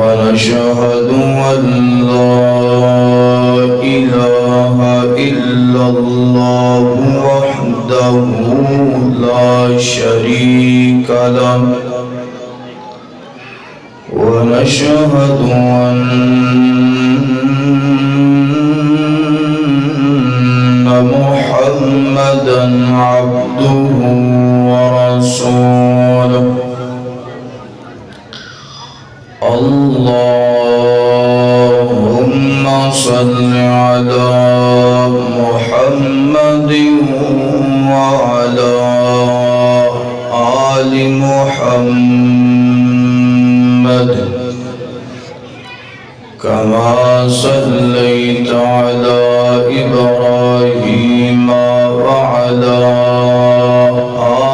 ونشهد أن لا إله إلا الله وحده لا شريك له ونشهد أن محمدا عبده ورسوله اللهم صل على محمد وعلى آل محمد كما صليت على إبراهيم وعلى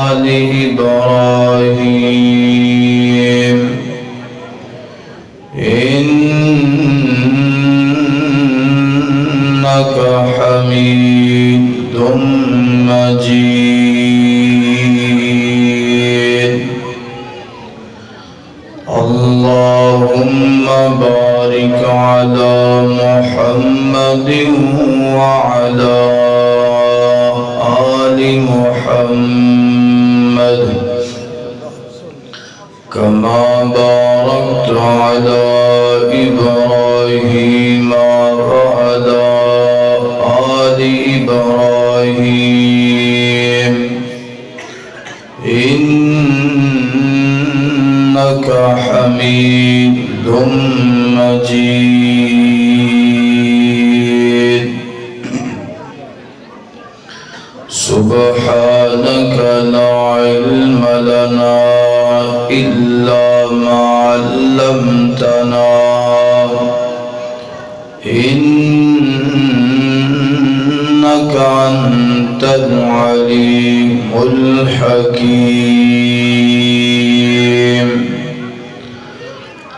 آل إبراهيم إنك حميد مجيد اللهم بارك على محمد وعلى آل محمد كما باركت على إبراهيم وعلى آل إبراهيم إنك حميد مجيد سبحانك لا علم لنا إلا ما علمتنا إنك أنت العليم الحكيم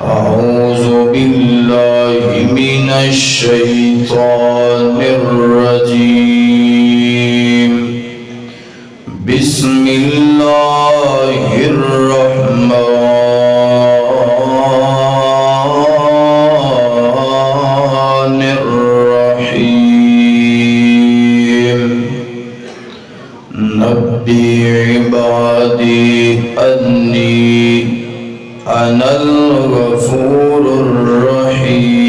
أعوذ بالله من الشيطان الرجيم بسم الله الرحمن الرحيم نبي عبادي أني أنا الغفور الرحيم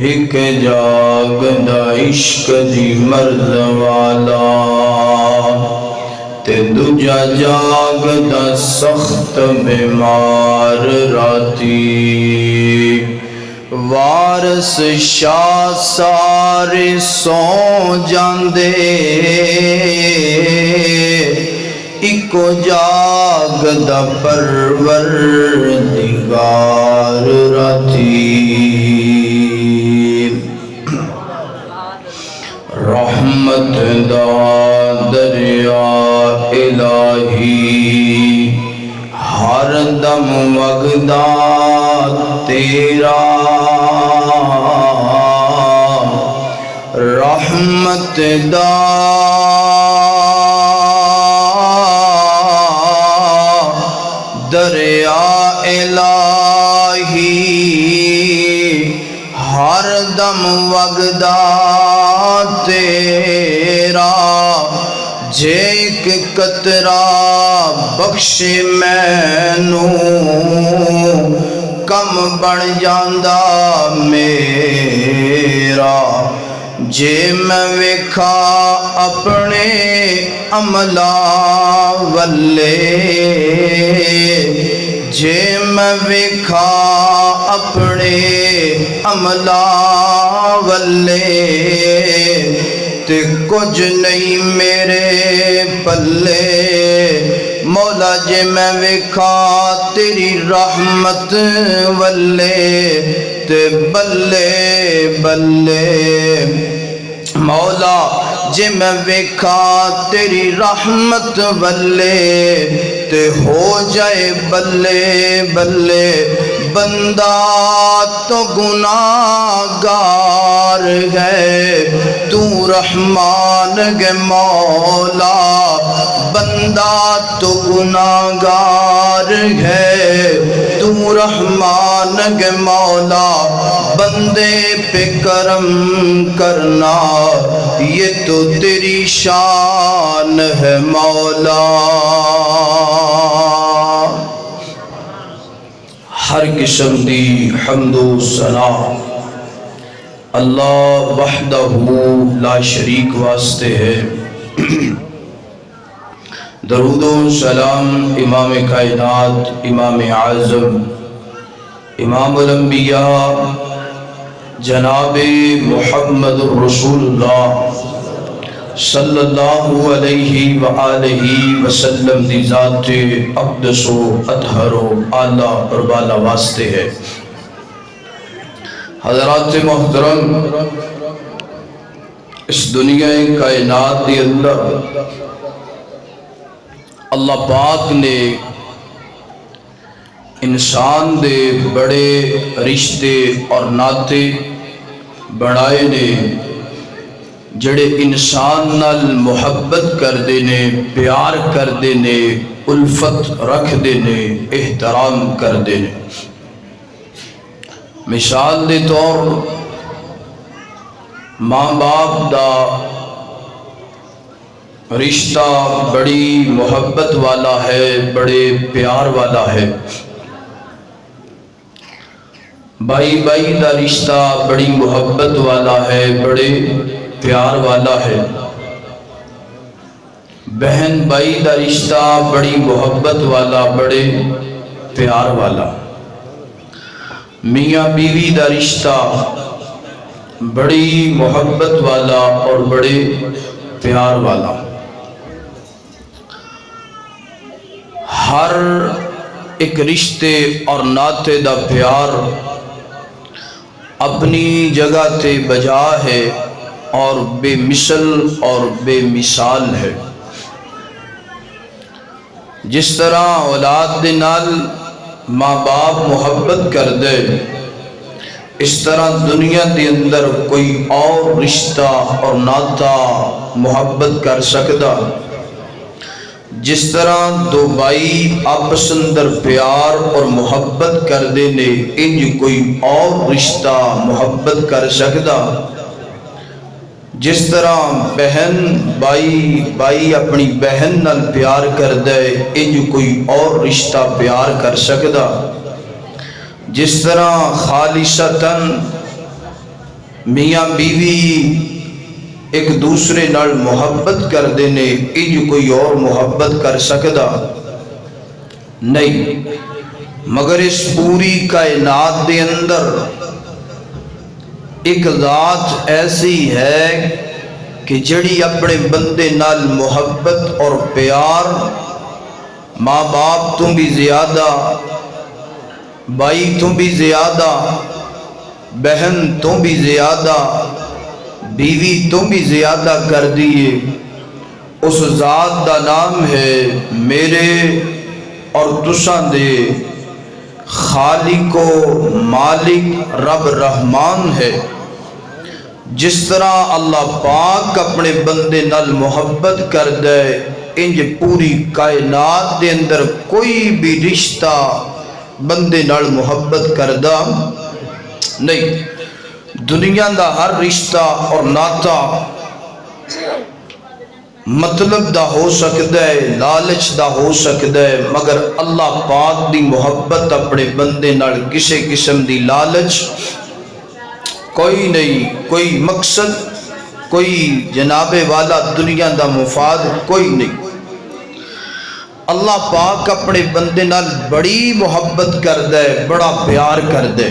ایک جاگدا عشق دی مرد والا تے دوجا جاگدا سخت بیمار راتی وارث شاہ سارے سو جاندے اکو جاگدا پروردگار راتی رحمت دا دریا الہی ہر دم وگدا تیرا رحمت دا دریا الہی ہر دم وگدا تیرا جے ایک قطرہ بخش مینوں کم بن جاندا میرا جے میں ویکھا اپنے عملہ والے جے میں ویکھا اپنے عملہ والے تے کچھ نہیں میرے پلے مولا جے میں ویکھا تیری رحمت والے تے بلے بلے مولا جے میں ویکھا تیری رحمت والے تے ہو جائے بلے بلے بندہ تو گناہگار ہے تو رحمان گے مولا بندہ تو گناہگار ہے تو رحمان گے مولا بندے پہ کرم کرنا یہ تو تیری شان ہے مولا ہر قسم دی حمد و ثنا اللہ وحدہ لا شریک واسطے ہے درود و سلام امام کائنات امام اعظم امام الانبیاء جناب محمد رسول اللہ صلی اللہ علیہ وآلہ وسلم دی ذات اقدس و اطہر و اعلیٰ اور بالا واسطے ہے حضرات محترم اس دنیا کائنات کے اندر اللہ پاک نے انسان دے بڑے رشتے اور ناتے بڑھائے نے جڑے انسان نال محبت کر دینے پیار کر دینے الفت رکھ دینے احترام کر دینے مثال دے طور ماں باپ دا رشتہ بڑی محبت والا ہے بڑے پیار والا ہے بھائی بھائی دا رشتہ بڑی محبت والا ہے بڑے پیار والا ہے بہن بھائی دا رشتہ بڑی محبت والا بڑے پیار والا میاں بیوی دا رشتہ بڑی محبت والا اور بڑے پیار والا ہر ایک رشتے اور ناتے دا پیار اپنی جگہ تے بجا ہے اور بے مثل اور بے مثال ہے جس طرح اولاد دے نال ماں باپ محبت کر دے اس طرح دنیا کے اندر کوئی اور رشتہ اور ناتا محبت کر سکتا جس طرح دو بھائی آپس اندر پیار اور محبت کر دینے انج کوئی اور رشتہ محبت کر سکتا جس طرح بہن بائی اپنی بہن نال پیار کر دے انج کوئی اور رشتہ پیار کر سکتا جس طرح خالصتاً میاں بیوی ایک دوسرے نال محبت کر دینے انج کوئی اور محبت کر سکدا نہیں، مگر اس پوری کائنات دے اندر ایک ذات ایسی ہے کہ جڑی اپنے بندے نال محبت اور پیار ماں باپ تو بھی زیادہ، بھائی تو بھی زیادہ، بہن تو بھی زیادہ، بیوی تو بھی زیادہ کر دیے، اس ذات دا نام ہے میرے اور تساں دے خالق و مالک رب رحمان ہے۔ جس طرح اللہ پاک اپنے بندے نال محبت کر دے، انج پوری کائنات دے اندر کوئی بھی رشتہ بندے نال محبت کردہ نہیں۔ دنیا دا ہر رشتہ اور ناتا مطلب دا ہو سکتا ہے، لالچ دا ہو سکتا ہے، مگر اللہ پاک دی محبت اپنے بندے نال کسے قسم دی لالچ کوئی نہیں، کوئی مقصد، کوئی جناب والا دنیا دا مفاد کوئی نہیں۔ اللہ پاک اپنے بندے نال بڑی محبت کر دے، بڑا پیار کر دے،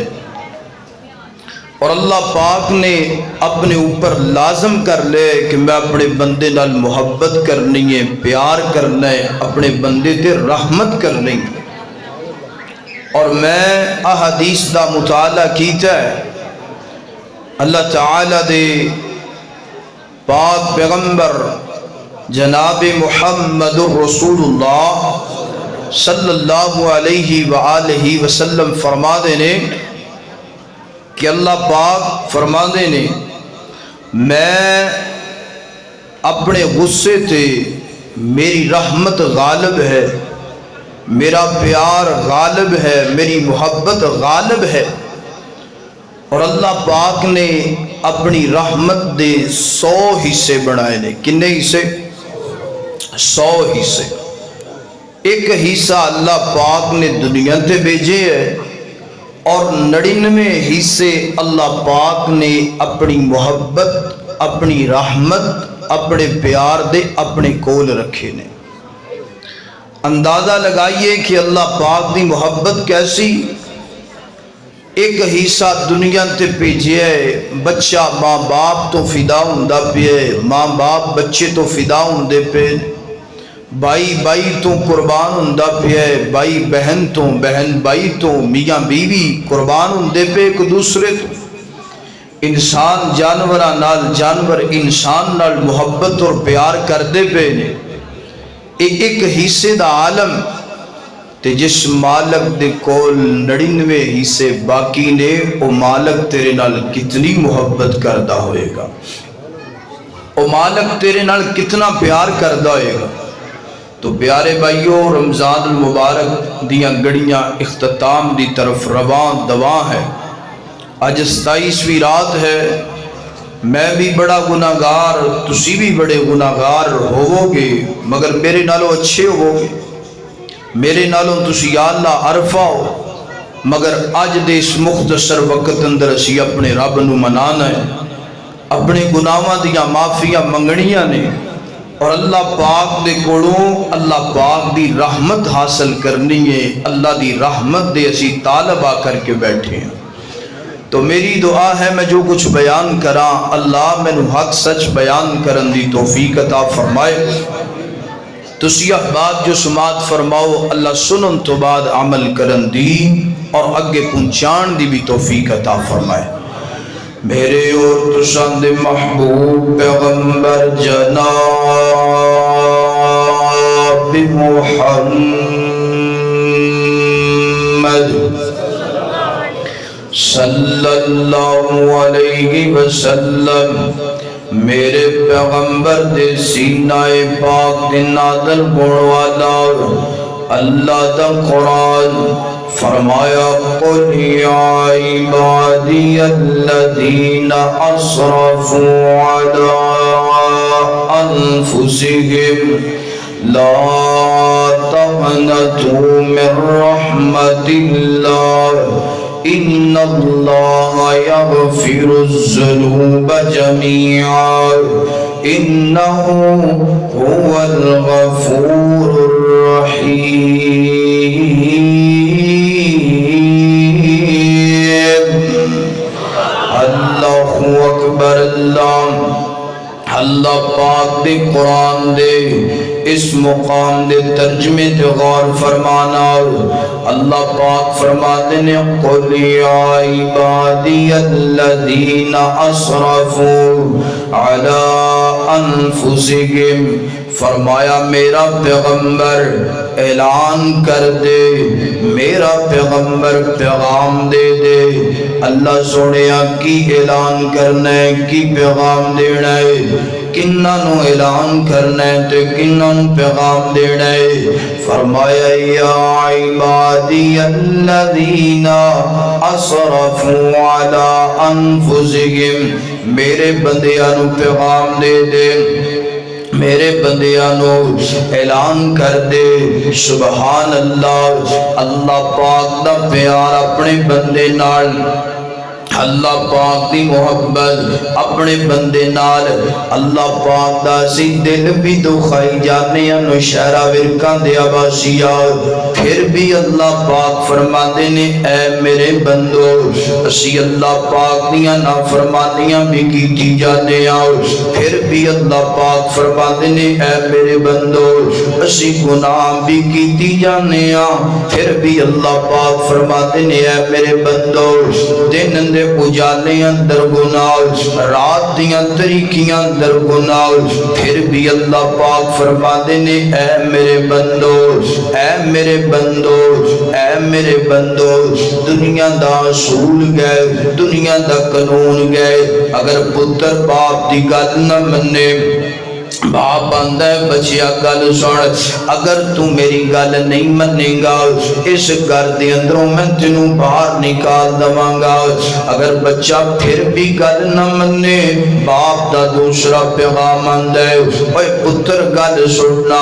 اور اللہ پاک نے اپنے اوپر لازم کر لے کہ میں اپنے بندے نال محبت کرنی ہے، پیار کرنا ہے، اپنے بندے تے رحمت کرنی ہے۔ اور میں احادیث دا مطالعہ کیتا ہے، اللہ تعالیٰ دے پاک پیغمبر جناب محمد رسول اللہ صلی اللہ علیہ وآلہ وسلم فرما دینے کہ اللہ پاک فرما دینے میں اپنے غصے تے میری رحمت غالب ہے، میرا پیار غالب ہے، میری محبت غالب ہے۔ اور اللہ پاک نے اپنی رحمت دے 100 حصے بنائے نے۔ کنے حصے؟ 100 حصے۔ ایک حصہ اللہ پاک نے دنیا تے بھیجے ہے، اور 99 حصے اللہ پاک نے اپنی محبت، اپنی رحمت، اپنے پیار دے اپنے کول رکھے نے۔ اندازہ لگائیے کہ اللہ پاک دی محبت کیسی۔ ایک حصہ دنیا تے بھیجیا ہے، بچہ ماں باپ تو فدا ہوندا پیا ہے، ماں باپ بچے تو فدا ہوندے پے، بھائی بھائی تو قربان ہوندا پیا ہے، بھائی بہن تو، بہن بھائی تو، میاں بیوی قربان ہوندے پے ایک دوسرے تو، انسان جانوراں نال، جانور انسان نال محبت اور پیار کردے پے نے۔ ایک حصے دا عالم تے جس مالک دے کول 99 حصے باقی نے، او مالک تیرے نال کتنی محبت کردہ ہوئے گا، او مالک تیرے نال کتنا پیار کردہ ہوئے گا۔ تو پیارے بھائیو، رمضان المبارک دیاں گڑیاں اختتام دی طرف رواں دواں ہے۔ آج 27ویں رات ہے، میں بھی بڑا گناہگار، تسی بھی بڑے گناہگار ہوو گے، مگر میرے نالوں اچھے ہوو گے، میرے نالوں تسی یا اللہ عرفہ ہو، مگر آج دے اس مختصر وقت اندر اسی اپنے رب نو منانا ہے، اپنے گناہاں دیاں معافیاں منگنیاں نے، اور اللہ پاک دے کولوں اللہ پاک دی رحمت حاصل کرنی ہے۔ اللہ دی رحمت دے اسی طالب آ کر کے بیٹھے ہیں۔ تو میری دعا ہے میں جو کچھ بیان کراں، اللہ مینوں حق سچ بیان کرن دی توفیق عطا فرمائے۔ تسی احباب جو سماعت فرماؤ، اللہ سنن تو بعد عمل کرن دی اور اگے پہنچان دی بھی توفیق عطا فرمائے۔ میرے اور تساں دے محبوب پیغمبر جناب محمد صلی اللہ علیہ وسلم، میرے پیغمبر دے سینہ پاک دے نازل ہونے والا اللہ دا قرآن فرمایا، قل یا عبادی الذین اسرفوا علی انفسہم لا تقنطوا من رحمت اللہ إن الله يغفر الذنوب جميعا إنه هو الغفور الرحيم اللہ اکبر اللہ پاک دے قرآن دے اس مقام دے ترجمے تے غور فرمانا اللہ پاک فرماتے نے قل یا عبادی الذین اسرفوا علی انفسہم فرمایا میرا پیغمبر اعلان کر دے میرا پیغمبر پیغام دے دے اللہ سوڑیا کی اعلان کرنا ہے کی پیغام دینا ہے کنہ نو اعلان کرنا ہے تے کنہ نو پیغام دینا ہے فرمایا یا عبادی الذین اسرفوا علی انفسہم میرے بندیانو پیغام دے دے میرے بندیانو اعلان کر دے سبحان اللہ اللہ پاک دا پیار اپنے بندے نال اللہ پاک دی محبت اپنے بندے نال اللہ پاک دا سی دل بھی دکھائی جانے انو شہرہ ورکان دے آباسیا پھر بھی اللہ پاک فرماتے نے اے میرے بندو اسی اللہ پاک دیا نافرمانیاں بھی کیتی جانے آؤ پھر بھی اللہ پاک فرماتے نے اے میرے بندو اسی گناہ بھی کیتی جانے آؤ پھر بھی اللہ پاک فرماتے نے اے میرے بندو دن دے اجالے اندر گناہ رات دیاں طریقیاں اندر گناہ پھر بھی اللہ پاک فرماتے نے اے میرے بندو اے میرے بندو اے میرے بندو دنیا دا اصول گئے دنیا دا قانون گئے اگر پتر باپ دی گل نہ منے باپ آندہ ہے بچیا گل سن اگر تو میری گل نہیں منے گا اس گھر دے اندروں میں تینوں باہر نکال دواں گا اگر بچہ پھر بھی گل نہ منے باپ دا دوسرا پیغام آندہ ہے اوے پتر گل سننا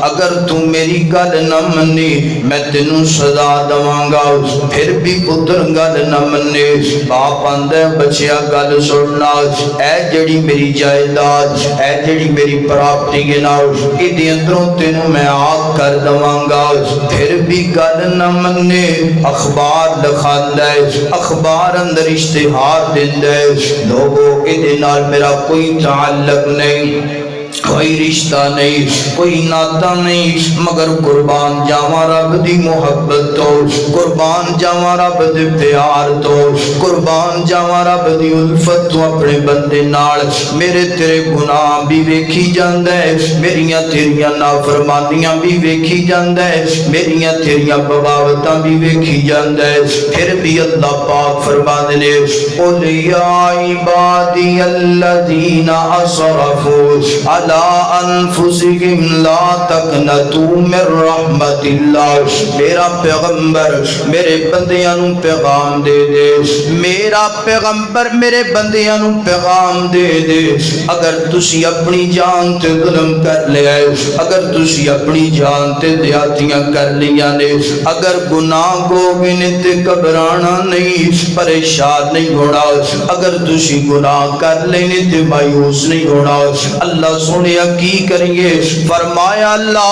اگر تو میری گل نہ منی میں تینوں سزا دواں گا پھر بھی پتر گل نہ منے باپ آندہ ہے بچیا گل سننا اے جڑی میری جائیداد اے جڑی میری پراپتی گناؤ ایدی اندروں تینوں میں آگ کر دواں گا پھر بھی گل نہ منے اخبار لکھان دے اخبار اندر اشتہار دن دے لوگوں ایدی نال میرا کوئی تعلق نہیں کوئی رشتہ نہیں کوئی ناتا نہیں مگر قربان جاواں رب دی محبت تو قربان جاواں رب دی پیار تو قربان جاواں رب دی الفت تو اپنے بندے نال میرے تیرے گناہ بھی ویکھی جاندے میریاں تیریاں نافرمانیاں بھی ویکھی جاندے میریاں تیریاں بغاوتاں بھی ویکھی جاندے پھر بھی اللہ پاک فرماندے نے قل یا عبادی الذین اسرفوا علی انفسہم لا تقنطوا من رحمت اللہ میرا پیغمبر میرے بندیانوں پیغام دے دے میرا پیغمبر میرے بندیانوں پیغام دے دے اگر تسی اپنی جان تے ظلم کر لیا اگر تسی اپنی جان تے دیاتیاں کر لیا نے اگر گناہ گوگے نے تے گھبرانا نہیں پریشان نہیں ہونا اگر تسی گناہ کر لینے تے مایوس نہیں ہونا اللہ سنے کی کریں گے فرمایا لا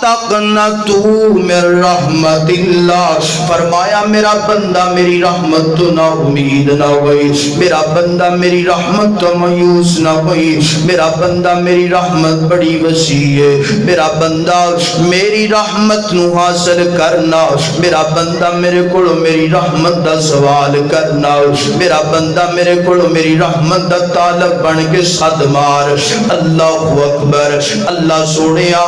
تقنطوا من رحمت اللہ فرمایا میرا بندہ میری رحمت تو نہ امید نہ ہوئی میرا بندہ میری رحمت تو مایوس نہ ہوئی میرا بندہ میری رحمت بڑی وسیع ہے میرا بندہ میری رحمت نو حاصل کرنا میرا بندہ میرے کولو میری رحمت دا سوال کرنا میرا بندہ میرے کولو میری رحمت دا طالب بن کے صد مار اللہ اکبر اللہ سونیا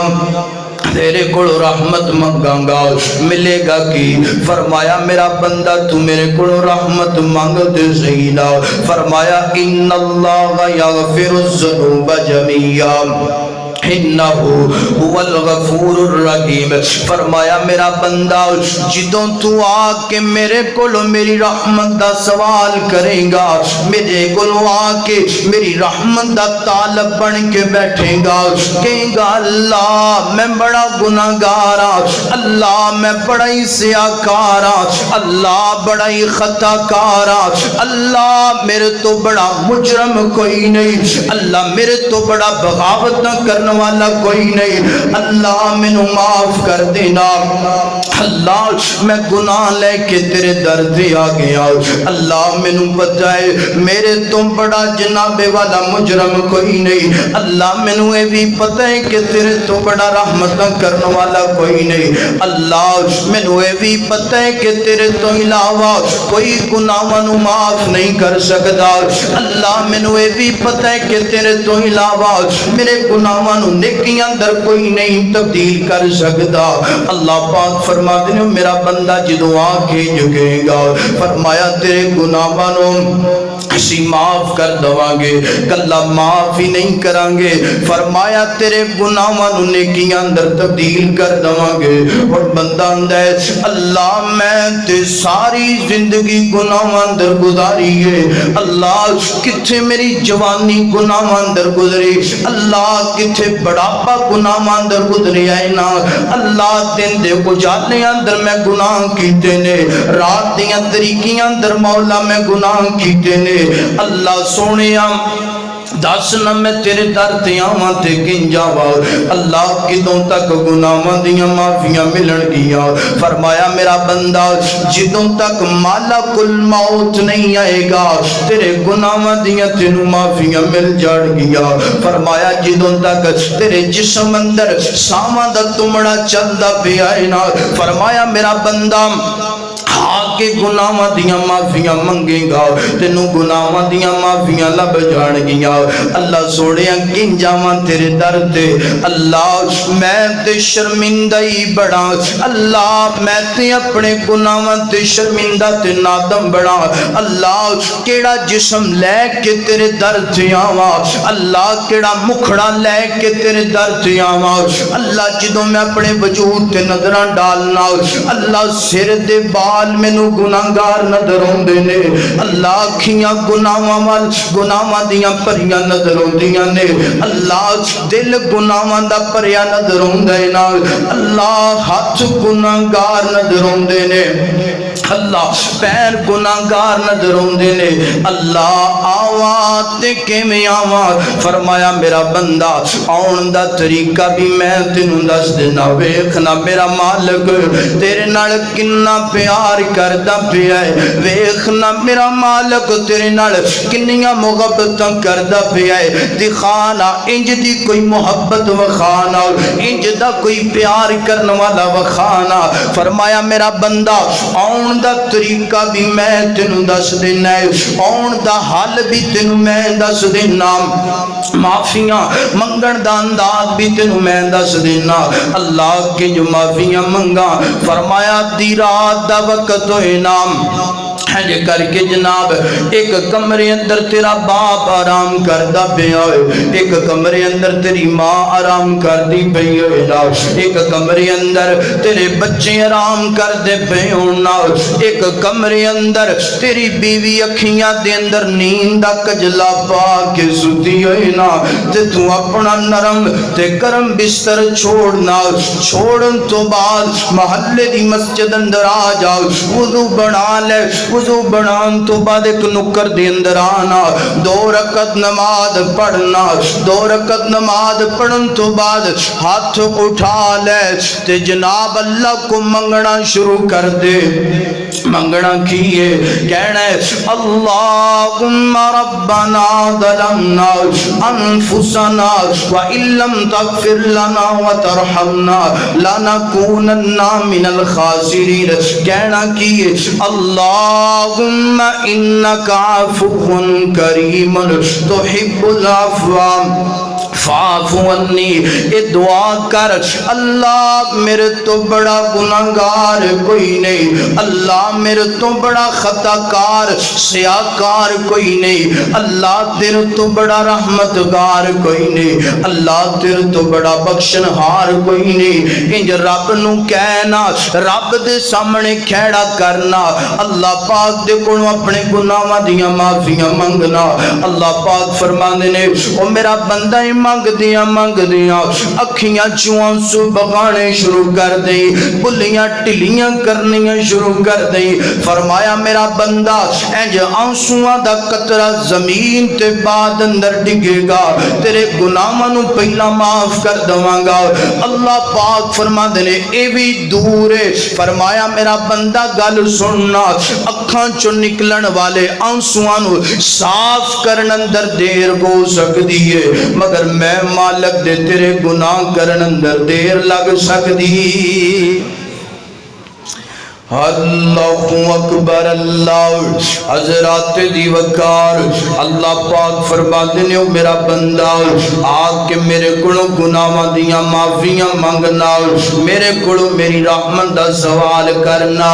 تیرے کول رحمت مانگاں گا ملے گا کی فرمایا میرا بندہ تو میرے کول رحمت مانگ دے صحیح نہ فرمایا ان اللہ یغفر الذنوب جميعا انہو هو الغفور الرحیم. فرمایا میرا بندہ جدوں تو آ کے میرے کولو میری رحمت دا سوال کرے گا، میرے کولو آ کے میری رحمت دا طالب بن کے بیٹھے گا، کہے گا اللہ میں بڑا گناہگار ہاں، اللہ میں بڑا ہی سیاکار ہاں، اللہ بڑا ہی خطا کار ہاں، اللہ میرے تو بڑا مجرم کوئی نہیں، اللہ میرے تو بڑا بغاوت نہ کرنے والا کوئی نہیں، اللہ مینوں معاف کر دینا، اللہ میں گناہ لے کے تیرے در دے آ گیا، اللہ مینوں پتہ ہے میرے تو بڑا جناب والا مجرم کوئی نہیں، اللہ مینوں یہ بھی پتہ ہے کہ تیرے تو بڑا رحمت نہ کرنے والا کوئی نہیں، اللہ مینوں یہ بھی پتہ ہے کہ تیرے تو علاوہ کوئی گناہاں نوں معاف نہیں کر سکدا، اللہ مینوں یہ بھی پتہ ہے کہ تیرے تو علاوہ میرے گناہاں نوں نیکیاں اندر کوئی نہیں تبدیل کر سکدا. اللہ پاک فرماتے ہیں میرا بندہ جدوں آ کے جگے گا، فرمایا تیرے گناہاں نوں اسی معاف کر دواں گے، کلا معاف ہی نہیں کران گے، فرمایا تیرے گناہاں نوں نیکیاں اندر تبدیل کر دواں گے. اور بندہ آندا ہے اللہ میں تے ساری زندگی گناہاں اندر گزاری ہے، اللہ کتھے میری جوانی گناہاں اندر گزری، اللہ کتھے بڑھاپا گناہاں اندر گزری ہے نا، اللہ دن دے اجالے اندر میں گناہ کیتے نے، رات دیاں طریقیاں اندر مولا میں گناہ کیتے نے، اللہ سونیا دس نہ میں تیرے در تے آواں تے کن جاواں، اللہ کدوں تک گناہاں دیاں معافیاں ملن گیاں. فرمایا میرا بندہ جدوں تک مالک الموت نہیں آئے گا تیرے گناہاں دیاں تینوں معافیاں مل جان گیاں. فرمایا جدوں تک تیرے جسم اندر ساواں دا تمڑا چلدا پیا ہے نا، فرمایا میرا بندہ کے گناہاں دیاں معافیاں منگے گا تینوں گناہاں دیاں معافیاں لب جان گیاں. اللہ سوڑیاں کن جاواں تیرے در تے، اللہ میں تے شرمندہ ہی بڑا، اللہ میں تے اپنے گناہاں تے شرمندہ تے نادم بڑا، اللہ کیڑا جسم لے کے تیرے در تے آواں، اللہ کیڑا مکھڑا لے کے تیرے در تے آواں، اللہ جدوں میں اپنے وجود تے نظراں ڈالنا، اللہ سر دے بال مینوں گناہگار نظر ہوندے نے، اللہ اکھیاں گناہاں وال گناہاں دیاں پریاں نظر ہوندیاں نے، اللہ دل گناہاں دا پریا نظر ہوندا ہے نا، اللہ ہاتھ گناہگار نظر ہوندے نے، اللہ پیر گناہگار نظر ہوندے نے، اللہ آواں تے کیویں آواں. فرمایا میرا بندہ آن دا طریقہ بھی میں تینوں دس دینا، ویکھنا میرا مالک تیرے نال کنا پیار کردا پیا ہے، ویکھنا میرا مالک تیرے نال کنیاں محبتاں کردا پیا ہے، دکھانا انج دی کوئی محبت وکھانا، انج دا کوئی پیار کرن والا وکھانا. فرمایا میرا بندہ آن دا طریقہ بھی میں تینوں دس دینا ہے، آن دا حل بھی تینوں میں دس دینا، معافیاں منگن دا انداز بھی تینوں میں دس دینا. اللہ کے جو معافیاں منگا، فرمایا دی رات دا وقت و انام ہے کر کے جناب ایک کمرے اندر تیرا باپ آرام کردا پیا ہے، ایک کمرے اندر تیری ماں آرام کردی پئی ہے، ایک کمرے اندر تیرے بچے آرام کردے پئے ہونا، ایک کمرے اندر تیری بیوی اکھیاں دے اندر نیند دا کجلا پا کے ستی ہوئی نا، تے تو اپنا نرم تے گرم بستر چھوڑنا، چھوڑن تو بعد محلے دی مسجد اندر آ جاؤ، وضو بنا لے، وضو بنان تو بعد ایک نکر دے اندر آنا، 2 رکعت نماز پڑھنا، 2 رکعت نماز پڑھن تو بعد ہاتھ اٹھا لے تے جناب اللہ کو منگنا شروع کر دے. منگنا کیے کہنا ہے اللہم ربنا ظلمنا انفسنا وَإِن لَّمْ تَغْفِرْ لَنَا وَتَرْحَمْنَا لَنَكُونَنَّ مِنَ الْخَاسِرِينَ. کہنا کیے اللہم انکا عفو کریم تحب العفو فاعف عنی، اے دعا کر اللہ میرے تو بڑا گناہگار کوئی نہیں، اللہ میرے تو بڑا خطا کار سیاکار کوئی نہیں، اللہ تیرے تو بڑا رحمتگار کوئی نہیں، اللہ تیرے تو بڑا بخشنہار کوئی نہیں۔ انج رب نو کہنا، رب دے سامنے کھیڑا کرنا، اللہ پاک دے کولوں اپنے گناہاں دیاں معافیاں منگنا۔ اللہ پاک فرماندے نے او میرا بندہ ہی منگ دیاں اکھیاں چوں آنسو بغانے شروع کر دئی، بلیاں ٹلیاں کرنیاں شروع کر دئی۔ فرمایا میرا بندہ انج آنسواں دا قطرہ زمین تے بعد اندر ڈگے گا، تیرے گناہاں نو پہلا معاف کر دواں گا۔ اللہ پاک فرماندے نے اے بھی دور ہے۔ فرمایا میرا بندہ گل سننا، اکھاں چوں نکلن والے آنسواں نو صاف کرن اندر دیر ہو سکدی ہے، مگر میں مالک دے تیرے گناہ کرن اندر دیر لگ سکدی۔ اللہ اکبر، اللہ حضرات دی وقار، اللہ پاک فرماتے ہیں میرا بندہ آ کے میرے کولوں گناہاں دیاں معافیاں منگنا، میرے کولوں میری رحمت دا سوال کرنا،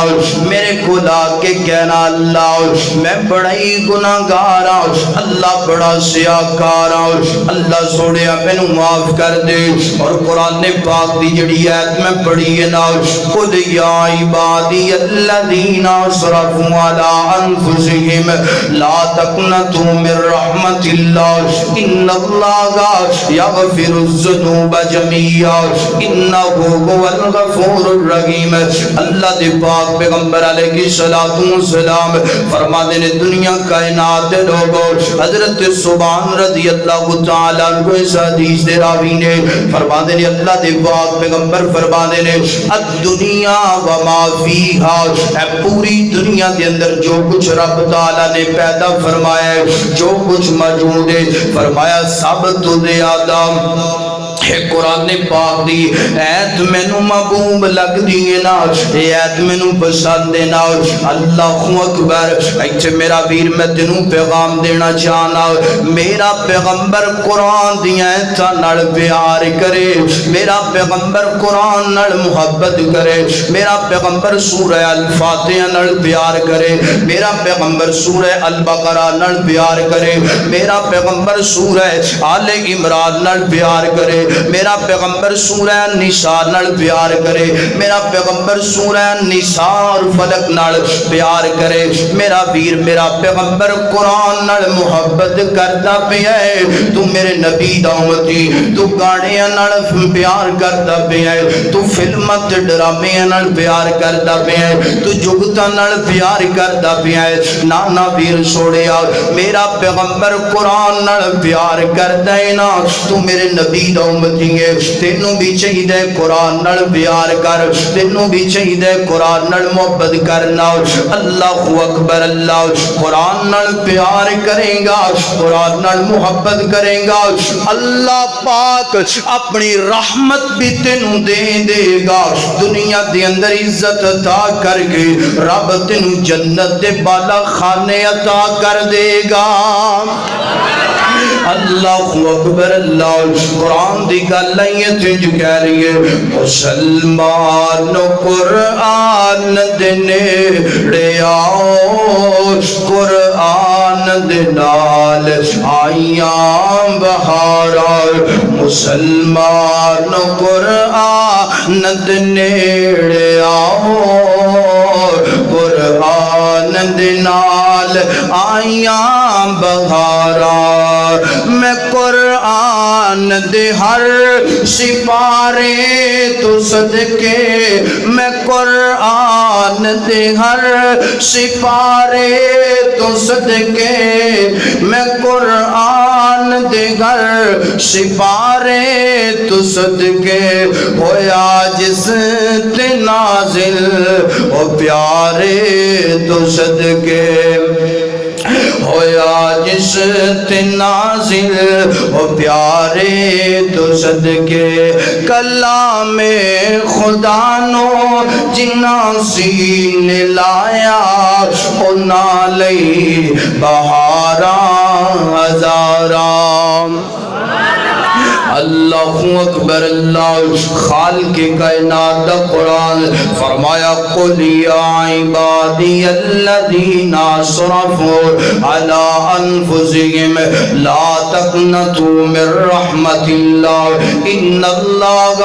میرے کول آ کے کہنا اللہ میں بڑا ہی گناہگار ہاں، اللہ بڑا سیاکار ہاں، اللہ سونیا مینوں معاف کر دے۔ اور قرآن پاک دی جڑی آیت میں پڑھی ہے نا، قل یا عبادی الذین اسرفوا علی انفسہم لا تقنطوا من رحمت اللہ ان اللہ یغفر الذنوب جميعا انہ هو الغفور الرحیم۔ اللہ دے پاک پیغمبر علیہ الصلوۃ والسلام فرماتے ہیں دنیا کائنات دے لوگوں، حضرت سبحان رضی اللہ تعالی عنہ اس حدیث دے راوی نے فرماتے ہیں اللہ دے پاک پیغمبر فرماتے ہیں الدنیا وما فیہا، اے پوری دنیا کے اندر جو کچھ رب تعالیٰ نے پیدا فرمایا ہے، جو کچھ موجود ہے، فرمایا سب تو دے آدم ہے۔ قرآن پاک دی ایت مینوں محبوب لگ دیئے نا، ایت مینوں پسند نا۔ اللہ اکبر، ایتھے میرا ویر میں تینوں پیغام دینا چاہنا، میرا پیغمبر قرآن دی ایتاں نال پیار کرے، میرا پیغمبر قرآن نال محبت کرے، میرا پیغمبر سورہ الفاتحہ نال پیار کرے، میرا پیغمبر سورہ البقرہ نال پیار کرے، میرا پیغمبر سورہ آل عمران نال پیار کرے، میرا پیغمبر سورہ نساء نال پیار کرے، میرا پیغمبر سورہ نساء اور فلق نال پیار کرے۔ میرا ویر میرا پیغمبر قرآن نال محبت کرتا پیا ہے، تو میرے نبی دا امتی، تو گاڑیاں نال پیار کرتا پیا ہے، تو فلمات ڈرامیاں نال پیار کرتا پیا ہے، تو جگتاں نال پیار کرتا پیا ہے۔ نانا ویر سوڑیا میرا پیغمبر قرآن نال پیار کرتا ہے نا، تو میرے نبی دا امتی ہے، تینوں بھی چاہیے قرآن نال پیار کر، تینوں بھی چاہیے قرآن نال محبت کرنا۔ اللہ اکبر، اللہ قرآن نال پیار کرے گا، قرآن نال محبت کرے گا، اللہ پاک اپنی رحمت بھی تینوں دے گا، دنیا دے اندر عزت عطا کر کے رب تینوں جنت دے بالا خانے عطا کر دے گا۔ اللہ اکبر، اللہ قرآن دی گل نہیں تھنج کہہ رہی ہے مسلمان قرآن دے نیڑے آؤ، قرآن دے نال آئیاں بہارا، مسلمان قرآن دے نیڑے آؤ، قرآن دے نال آئیاں بہارا۔ میں قرآن دے ہر سپارے تو صدقے، میں قرآن دے ہر سپارے تو صدقے، میں قرآن دے ہر سپارے تو صدقے، ہویا جس تے نازل او پیارے تو صدقے، ہویا جس تے نازل او پیارے تو صدقے، کلام خدا نو جنہ سینے لایا او نالی بہاراں ہزاراں۔ اللہ اکبر اللہ خالق کائنات دا قرآن فرمایا قل یا عبادی الذین اسرفوا علی انفسهم لا تقنطوا من رحمت اللہ ان اللہ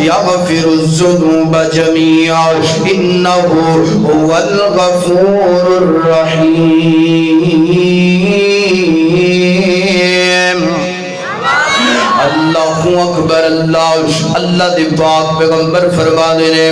یغفر الذنوب جميعا انہ هو الغفور الرحیم۔ اللہ اکبر اللہ اللہ دے پاک پیغمبر فرما دینے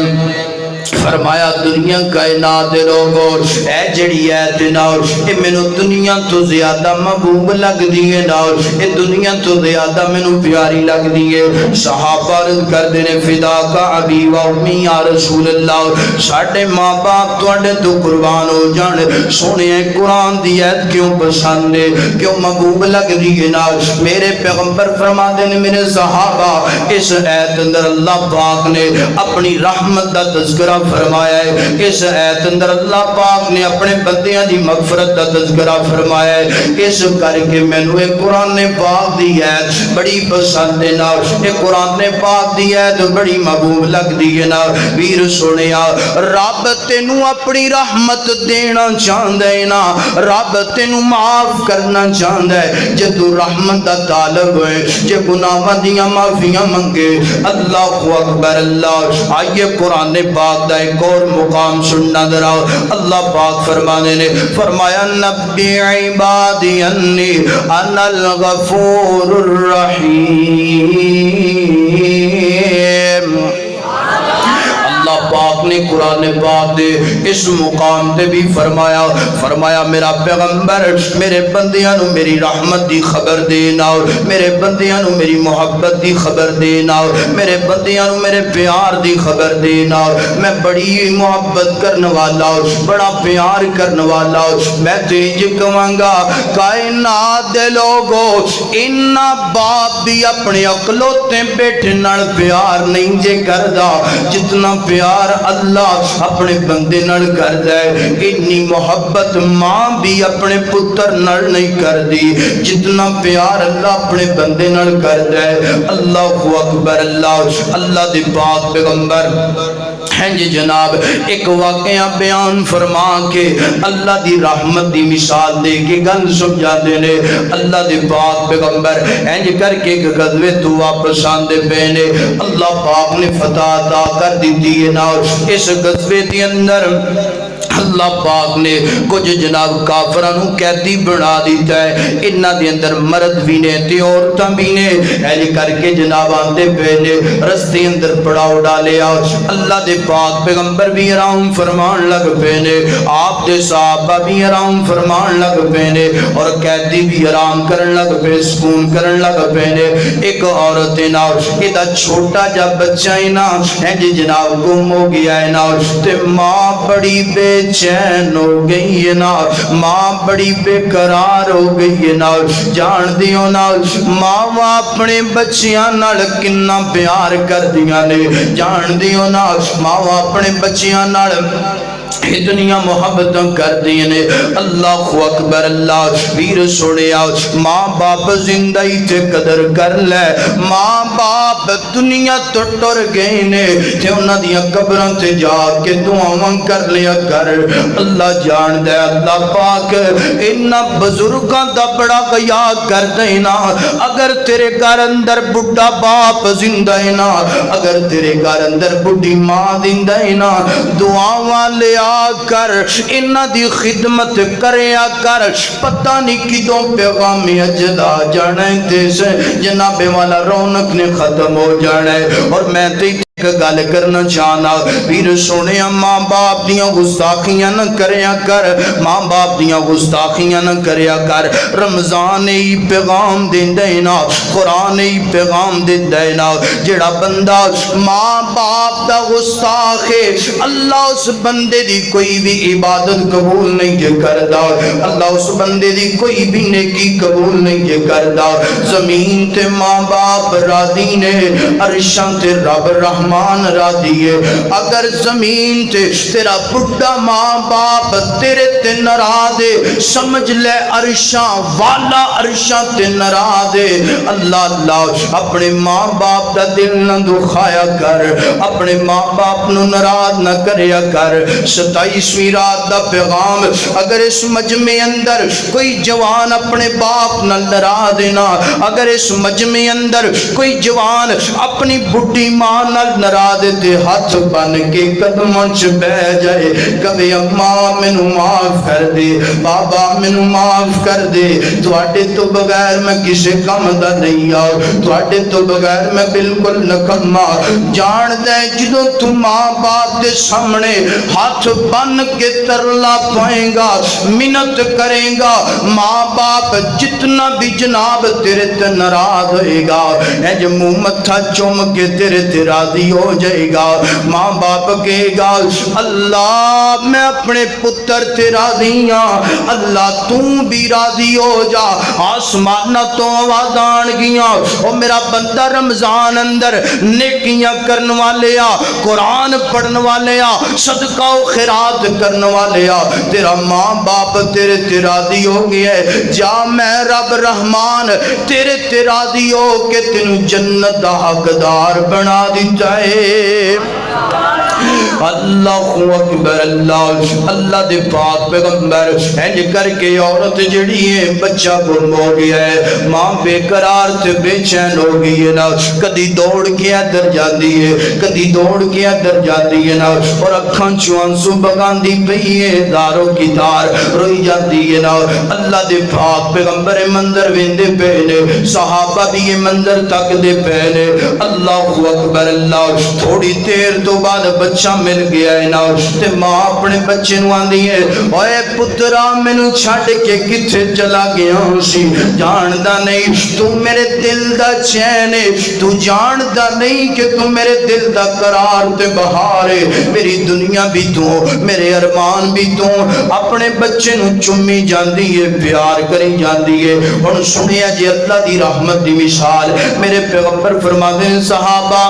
فرمایا دنیا کائنات دے لوگوں اے جڑی ایت نال اے مینوں دنیا تو زیادہ محبوب لگ دیے نال اے دنیا تو زیادہ مینوں پیاری لگ دیے۔ صحابہ عرض کردے نے فدا کا ابی و امی یا رسول اللہ ساڈے ماں باپ تواڈے تو قربان ہو جان سونے قرآن دی ایت کیوں پسند ہے کیوں محبوب لگ دیے نال میرے پیغمبر فرما دے نے میرے صحابہ اس ایت اندر اللہ پاک نے اپنی رحمت دا تذکرہ فرمایا ہے، اس ایت اندر اللہ پاک نے اپنے بندیاں دی مغفرت دا تذکرہ فرمایا ہے، اس کر کے مینوں ایک قرآن پاک دی ایت بڑی پسند ہے نا، ایک قرآن پاک دی ایت بڑی محبوب لگ دی ہے نا۔ ویر سنیا رب تینوں اپنی رحمت دینا چاہندا ہے نا، رب تینوں معاف کرنا چاہندا ہے جے تو رحمت دا طالب ہے، جے گناہاں دیاں معافیاں منگے۔ اللہ اکبر اللہ۔ آئیے قرآن پاک دا ایک اور مقام سننا ذرا۔ اللہ پاک فرمانے نے فرمایا نبی عبادی انی انا الغفور الرحیم۔ اللہ پاک نے قرآن پاک دے اس مقام تے بھی فرمایا میرا پیغمبر میرے بندیاں نو میری رحمت دی خبر دینا، میرے بندیاں نو میری محبت دی خبر دینا، میرے بندیاں نو میرے پیار دی خبر دینا۔ میں بڑی محبت کرنے والا بڑا پیار کرنے والا میں تیج کہاں گا کائنات دے لوگو انہاں باپ بھی اپنے اکلوتے بیٹھے نال پیار نہیں جے کردا جتنا پیار اللہ اپنے بندے نال کردا ہے۔ اتنی محبت ماں بھی اپنے پتر نال نہیں کردی جتنا پیار اللہ اپنے بندے نال کردا ہے۔ اللہ اکبر اللہ۔ اللہ دے پاک پیغمبر ہیں جی جناب ایک واقعہ بیان فرما کے اللہ دی رحمت دی مثال دے کے گل سمجھا دینے۔ اللہ دی پاک پیغمبر ہیں جی کر کے غزوے تو واپس آندے پینے اللہ پاک نے فتح عطا کر دی دیئے نا۔ اس غزوے دی اندر اللہ پاک نے کچھ جناب کافرانو قیدی بنا دیتا ہے، انہاں دے اندر مرد بھی نے تے عورتاں بھی نے ایجے کر کے جناب آندے پہنے رستے اندر پڑاؤ ڈالے آؤ۔ اللہ دے پاک پیغمبر بھی آرام فرمان لگ پہنے، آپ دے صحابہ بھی آرام فرمان لگ پہنے اور قیدی بھی آرام کرن لگ پہ سکون کرن لگ پہنے۔ ایک عورت نا ایدہ چھوٹا جا بچہ نا ایجے جناب گم ہو گیا ہے نا تے ماں بڑی بے چین ہو گئی ہے نا، ماں بڑی بے قرار ہو گئی ہے نا۔ جان دیو نا ماں اپنے بچیاں نال کنا پیار کر دیا نے، جان دیو نا ماں اپنے بچیاں نال اتنیاں محبت کر دیے نے۔ اللہ اکبر اللہ۔ ویر سنیا ماں باپ زندگی تے قدر کر لے، ماں باپ دنیا تو ٹر گئے نے تے انہاں دیاں قبراں تے جا کے دعاواں کر لیا کر۔ اللہ جان دے اللہ پاک انہاں بزرگاں دا بڑا یاد کر دینا۔ اگر تیرے گھر اندر بڈھا باپ زندہ ہے نا، اگر تیرے گھر اندر بڈھی ماں زندہ ہے نا، دعاواں لیا کر انہاں دی خدمت کریا کر۔ پتہ نہیں کدوں پیغام اجدا جانا ہے تے جناب والا رونق نے ختم ہو جانا ہے۔ اور میں تے گل کرنا چاہنا پیر سونے ماں باپ دیاں گستاخیاں نہ کریا کر، ماں باپ دیاں گستاخیاں نہ کریا کر۔ رمضان ہی پیغام دیندا ہے نا، قرآن ہی پیغام دیندا ہے نا، جڑا بندہ ماں باپ دا گستاخ ہے اللہ اس بندے دی کوئی بھی عبادت قبول نہیں جے کردا، اللہ اس بندے دی کوئی بھی نیکی قبول نہیں جے کردا۔ زمین تے ماں باپ راضی نے، عرشاں تے رب رحمت رحمان راضی ہے۔ اگر زمین تے تیرا بڑھا ماں باپ تیرے تے ناراض ہے، سمجھ لے عرشاں والا عرشاں تے ناراض ہے۔ اللہ اللہ اپنے ماں باپ دا دل نہ دکھایا کر، اپنے ماں باپ نو ناراض نہ کریا کر۔ 27ویں رات دا پیغام، اگر اس مجمع اندر کوئی جوان اپنے باپ نہ ناراض ہے نا، اگر اس مجمع اندر کوئی جوان اپنی بڈھی ماں نہ ناراض ہے تے ہاتھ بن کے قدموں چ بہ جائے، کبھی اماں مینوں معاف کر دے، بابا مینوں معاف کر دے، تواڈے تو بغیر میں کسے کم دا نہیں آ، تواڈے تو بغیر میں بالکل نکما۔ جان دے جدوں تو ماں باپ دے سامنے ہاتھ بن کے ترلا پائیں گا، منت کریں گا، ماں باپ جتنا بھی جناب تیرے تے ناراض ہوئے گا، اے جو منہ متھا چوم کے تیرے تے راضی ہو جائے گا۔ ماں باپ کہے گا اللہ میں اپنے پتر تے راضی ہاں، اللہ تو بھی راضی ہو جا۔ آسمانہ تو آواز آن گیاں، او میرا بندہ رمضان اندر نیکیاں کرن والے آ، قرآن پڑھن والے آ، صدقہ و خیرات کرن والے آ، تیرا ماں باپ تیرے تے راضی ہو گیا ہے، جا میں رب رحمان تیرے تے راضی ہو کہ تینوں جنت دا حقدار بنا دیتا ہے۔ اللہ اکبر، اللہ اللہ دے پاک پیغمبر انج کر کے عورت جڑی ہے بچہ گم ہو گیا ہے، ماں بے قرار تے بے چین ہو گئی ہے نا، کدی دوڑ کے ادھر جاندی ہے، کدی دوڑ کے ادھر جاندی ہے نا، اور اکھاں چوں آنسو بگاندی پئی ہے، داروں کی دار روئی جاندی ہے نا۔ اللہ دے پاک پیغمبر منظر ویندے پے نے، صحابہ بھی یہ منظر تکدے پے نے۔ اللہ اکبر، اللہ تھوڑی دیر تو بعد بچہ مل گیا ہے نا، تے ماں اپنے بچے نو آندی ہے اوے پترا مینوں چھڈ کے کتھے چلا گیا سی، جاندا نہیں تو میرے دل دا چین ہے، تو جاندا نہیں کہ تو میرے دل دا قرار تے بہار ہے، میری دنیا بھی تو میرے ارمان بھی تو۔ اپنے بچے نو چومی جاندی ہے، پیار کری جاندی ہے۔ ہن سنیا جی اللہ دی رحمت دی مثال، میرے پیغمبر فرماتے ہیں صحابہ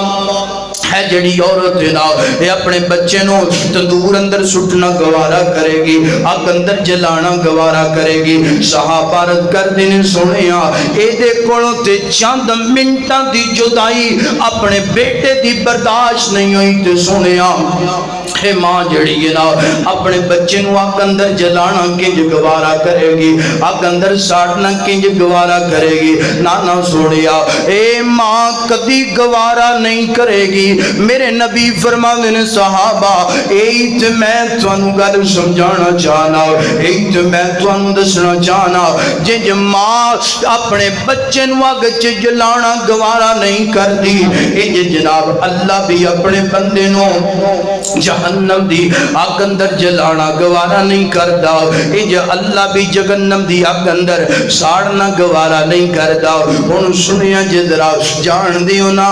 ہے جڑی عورت ہے نا یہ اپنے بچے نو تندور اندر سٹنا گوارا کرے گی، اگ اندر جلانا گوارا کرے گی۔ صحابہ رد کر دینے سنیا اے دے کولوں تے چند منٹاں دی جدائی اپنے بیٹے دی برداشت نہیں ہوئی تے سنیا اے ماں جڑی ہے نا اپنے بچے نو اگ اندر جلانا کنج گوارا کرے گی، اگ اندر ساڑنا کنج گوارا کرے گی۔ نانا سنیا اے ماں کدی گوارا نہیں کرے گی۔ میرے نبی فرماندے نے صحابہ ایت میں تانوں گل سمجھانا چاہنا، ایت میں تانوں دسنا چاہنا، جے ماں اپنے بچے نو اگ وچ جلانا گوارا نہیں کردی، اے جناب اللہ بھی اپنے بندے نو جہنم دی اگ اندر جلانا گوارا نہیں کردا، اے اللہ بھی جہنم دی اگ اندر ساڑنا گوارا نہیں کردا۔ ہن سنیا جے ذرا جان دیو نا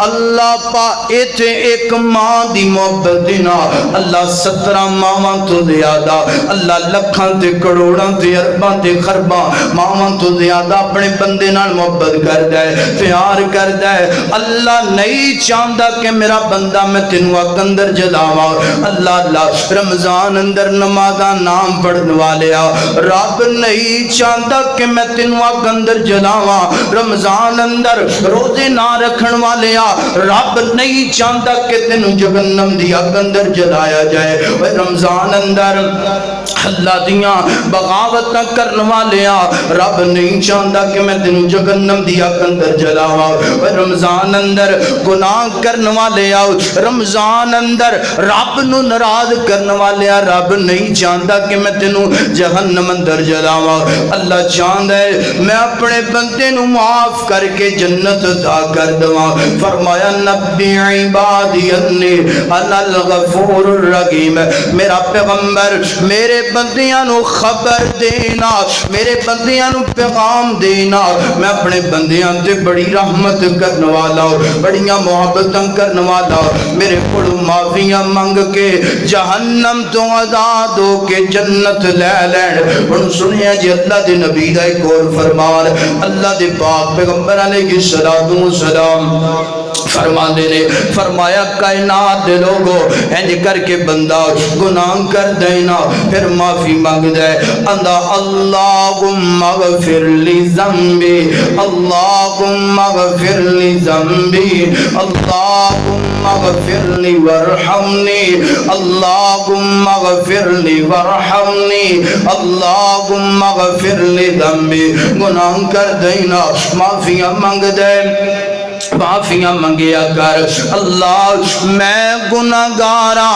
اللہ پا ایتھے ایک ماں دی محبت دینا اللہ 17 ماواں تو زیادہ، اللہ لکھاں تے کروڑاں تے ارباں تے خرباں ماواں تو زیادہ اپنے بندے نال محبت کردا ہے، پیار کردا ہے۔ اللہ نہیں چاہندا کہ میرا بندہ میں تینوں اگ اندر جلاواں۔ اللہ اللہ رمضان اندر نمازاں نام پڑھن والیا رب نہیں چاہندا کہ میں تینوں اگ اندر جلاواں۔ رمضان اندر روزے نہ رکھن والیا رب نہیں چاہتا کہ تینوں جہنم دی اگ اندر جلایا جائے۔ رمضان اندر اللہ دیاں بغاوتاں کرن والیاں رب نہیں چاہتا کہ میں تینوں جہنم دی اگ اندر جلاواں۔ رمضان اندر گناہ کرن والیاں رمضان اندر رب نو ناراض کرن والیاں رب نہیں چاہتا کہ میں تینوں جہنم اندر جلاواں۔ اللہ چاہتا ہے میں اپنے بندے نو معاف کر کے جنت عطا کر دواں۔ فرمایا نبی عبادی انی انا الغفور الرحیم، میرا پیغمبر میرے بندیاں نو خبر دینا، میرے بندیاں نو پیغام دینا میں اپنے بندیاں تے بڑی رحمت کرنے والا ہوں، بڑیاں محبتاں کرنے والا ہوں، میرے کولوں معافیاں منگ کے جہنم تو آزاد ہو کے جنت لے لین۔ ہن سنیا جی اللہ دے نبی دا ایک اور فرمان، اللہ دے پاک پیغمبر علیہ السلام فرما دینے فرمایا کائنات دے لوگو انج کر کے بندہ گناہ کر دینا پھر معافی مانگ دے اندہ اللہم اغفر لی ذنبی اللہم اغفر لی ذنبی اللہم اغفر لی ورحمنی اللہم اغفر لی ورحمنی اللہم اغفر لی ذنبی گناہ کر دینا معافیاں مانگ دے معافیاں منگیا کر اللہ میں گناہگاراں